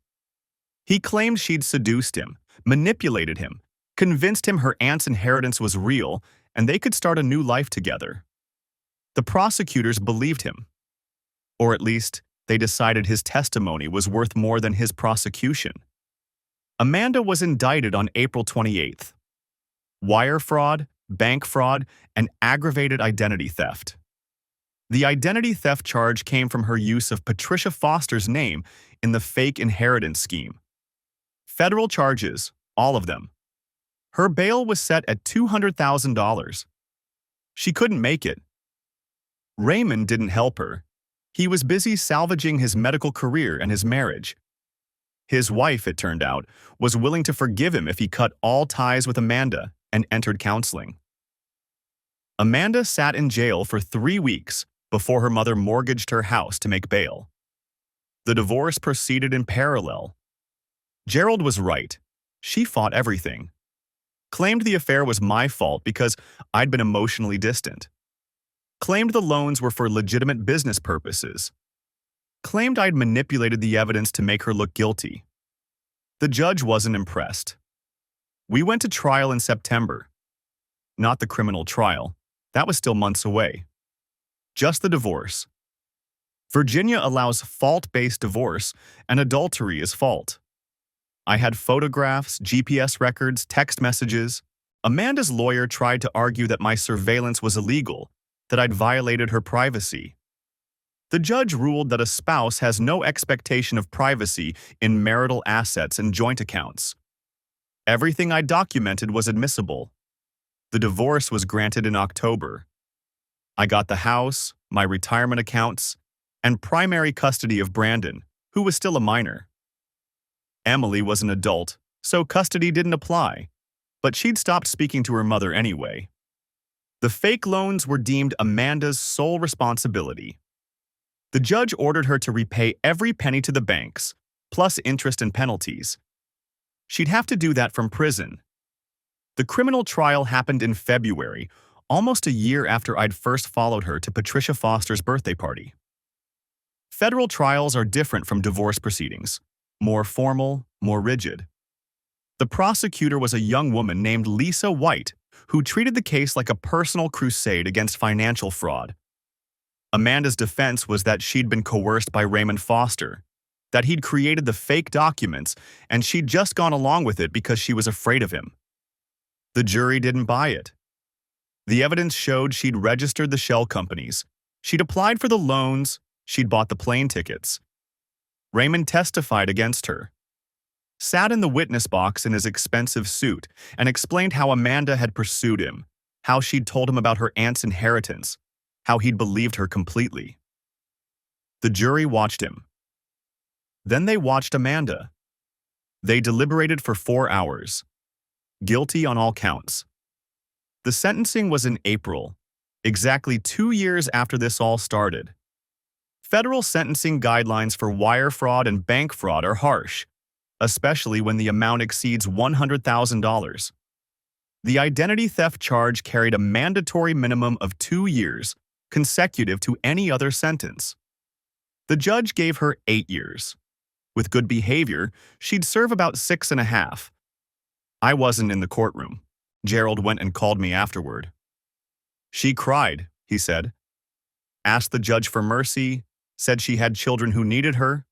He claimed she'd seduced him, manipulated him, convinced him her aunt's inheritance was real, and they could start a new life together. The prosecutors believed him. Or at least, they decided his testimony was worth more than his prosecution. Amanda was indicted on April 28th. Wire fraud, bank fraud, and aggravated identity theft. The identity theft charge came from her use of Patricia Foster's name in the fake inheritance scheme. Federal charges, all of them. Her bail was set at $200,000. She couldn't make it. Raymond didn't help her. He was busy salvaging his medical career and his marriage. His wife, it turned out, was willing to forgive him if he cut all ties with Amanda and entered counseling. Amanda sat in jail for 3 weeks before her mother mortgaged her house to make bail. The divorce proceeded in parallel. Gerald was right. She fought everything. Claimed the affair was my fault because I'd been emotionally distant. Claimed the loans were for legitimate business purposes. Claimed I'd manipulated the evidence to make her look guilty. The judge wasn't impressed. We went to trial in September. Not the criminal trial, That was still months away. Just the divorce. Virginia allows fault-based divorce, and adultery is fault. I had photographs, GPS records, text messages. Amanda's lawyer tried to argue that my surveillance was illegal, that I'd violated her privacy. The judge ruled that a spouse has no expectation of privacy in marital assets and joint accounts. Everything I documented was admissible. The divorce was granted in October. I got the house, my retirement accounts, and primary custody of Brandon, who was still a minor. Emily was an adult, so custody didn't apply, but she'd stopped speaking to her mother anyway. The fake loans were deemed Amanda's sole responsibility. The judge ordered her to repay every penny to the banks, plus interest and penalties. She'd have to do that from prison. The criminal trial happened in February, almost a year after I'd first followed her to Patricia Foster's birthday party. Federal trials are different from divorce proceedings, more formal, more rigid. The prosecutor was a young woman named Lisa White, who treated the case like a personal crusade against financial fraud. Amanda's defense was that she'd been coerced by Raymond Foster, that he'd created the fake documents, and she'd just gone along with it because she was afraid of him. The jury didn't buy it. The evidence showed she'd registered the shell companies, she'd applied for the loans, she'd bought the plane tickets. Raymond testified against her, sat in the witness box in his expensive suit, and explained how Amanda had pursued him, how she'd told him about her aunt's inheritance, how he'd believed her completely. The jury watched him. Then they watched Amanda. They deliberated for 4 hours. Guilty on all counts. The sentencing was in April, exactly 2 years after this all started. Federal sentencing guidelines for wire fraud and bank fraud are harsh, especially when the amount exceeds $100,000. The identity theft charge carried a mandatory minimum of 2 years, consecutive to any other sentence. The judge gave her 8 years. With good behavior, she'd serve about 6.5. I wasn't in the courtroom. Gerald went and called me afterward. She cried, he said. Asked the judge for mercy, said she had children who needed her.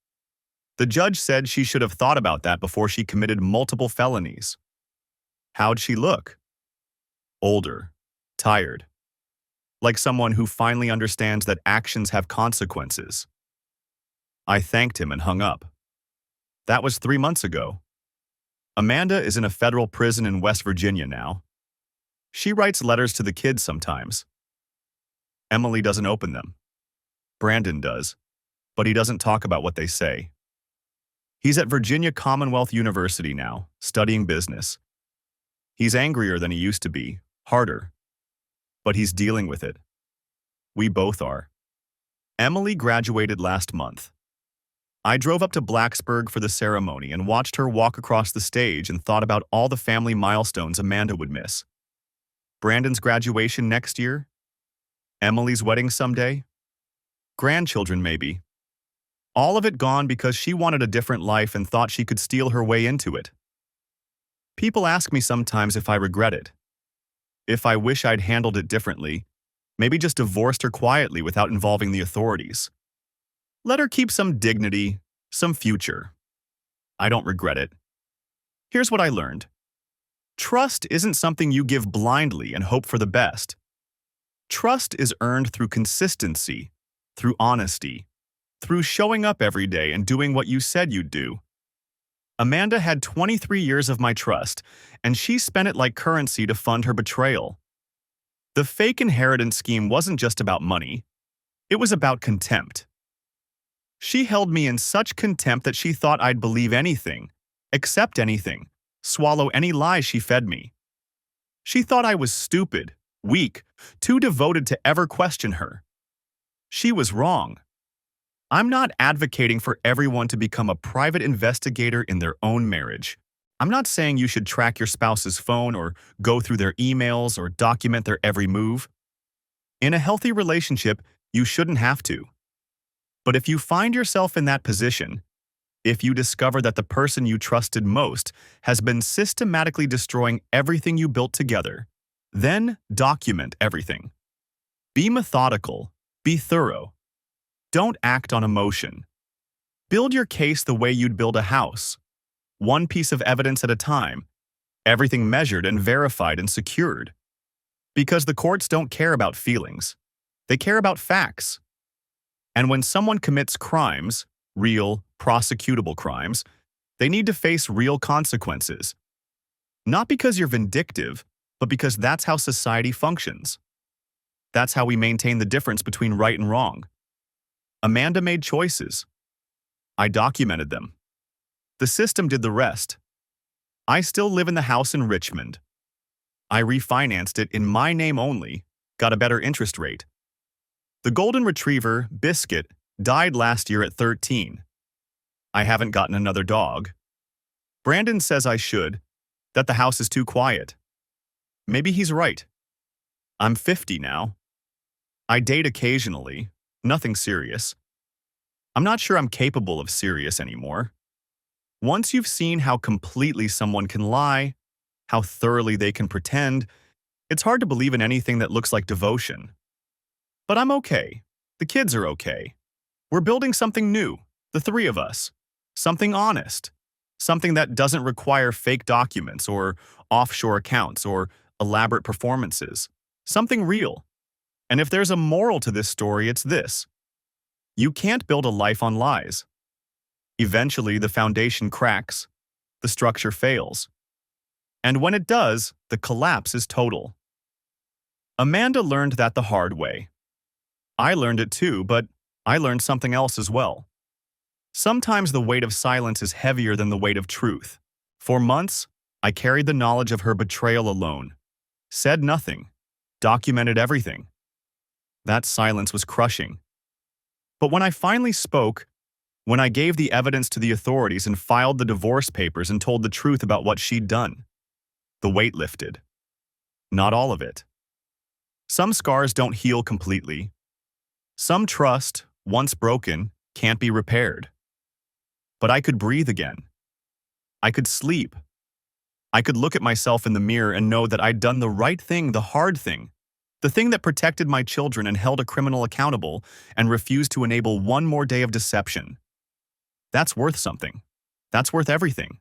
The judge said she should have thought about that before she committed multiple felonies. How'd she look? Older, tired. Like someone who finally understands that actions have consequences. I thanked him and hung up. That was 3 months ago. Amanda is in a federal prison in West Virginia now. She writes letters to the kids sometimes. Emily doesn't open them. Brandon does, but he doesn't talk about what they say. He's at Virginia Commonwealth University now, studying business. He's angrier than he used to be, harder. But he's dealing with it. We both are. Emily graduated last month. I drove up to Blacksburg for the ceremony and watched her walk across the stage and thought about all the family milestones Amanda would miss. Brandon's graduation next year? Emily's wedding someday? Grandchildren, maybe. All of it gone because she wanted a different life and thought she could steal her way into it. People ask me sometimes if I regret it. If I wish I'd handled it differently, maybe just divorced her quietly without involving the authorities. Let her keep some dignity, some future. I don't regret it. Here's what I learned. Trust isn't something you give blindly and hope for the best. Trust is earned through consistency, through honesty, through showing up every day and doing what you said you'd do. Amanda had 23 years of my trust, and she spent it like currency to fund her betrayal. The fake inheritance scheme wasn't just about money. It was about contempt. She held me in such contempt that she thought I'd believe anything, accept anything, swallow any lie she fed me. She thought I was stupid, weak, too devoted to ever question her. She was wrong. I'm not advocating for everyone to become a private investigator in their own marriage. I'm not saying you should track your spouse's phone or go through their emails or document their every move. In a healthy relationship, you shouldn't have to. But if you find yourself in that position, if you discover that the person you trusted most has been systematically destroying everything you built together, then document everything. Be methodical. Be thorough. Don't act on emotion. Build your case the way you'd build a house. One piece of evidence at a time. Everything measured and verified and secured. Because the courts don't care about feelings. They care about facts. And when someone commits crimes, real, prosecutable crimes, they need to face real consequences. Not because you're vindictive, but because that's how society functions. That's how we maintain the difference between right and wrong. Amanda made choices. I documented them. The system did the rest. I still live in the house in Richmond. I refinanced it in my name only, got a better interest rate. The golden retriever, Biscuit, died last year at 13. I haven't gotten another dog. Brandon says I should, that the house is too quiet. Maybe he's right. I'm 50 now. I date occasionally, nothing serious. I'm not sure I'm capable of serious anymore. Once you've seen how completely someone can lie, how thoroughly they can pretend, it's hard to believe in anything that looks like devotion. But I'm okay. The kids are okay. We're building something new, the three of us. Something honest. Something that doesn't require fake documents or offshore accounts or elaborate performances. Something real. And if there's a moral to this story, it's this. You can't build a life on lies. Eventually, the foundation cracks. The structure fails. And when it does, the collapse is total. Amanda learned that the hard way. I learned it too, but I learned something else as well. Sometimes the weight of silence is heavier than the weight of truth. For months, I carried the knowledge of her betrayal alone. Said nothing. Documented everything. That silence was crushing. But when I finally spoke, when I gave the evidence to the authorities and filed the divorce papers and told the truth about what she'd done, the weight lifted. Not all of it. Some scars don't heal completely. Some trust, once broken, can't be repaired. But I could breathe again. I could sleep. I could look at myself in the mirror and know that I'd done the right thing, the hard thing, the thing that protected my children and held a criminal accountable and refused to enable one more day of deception. That's worth something. That's worth everything.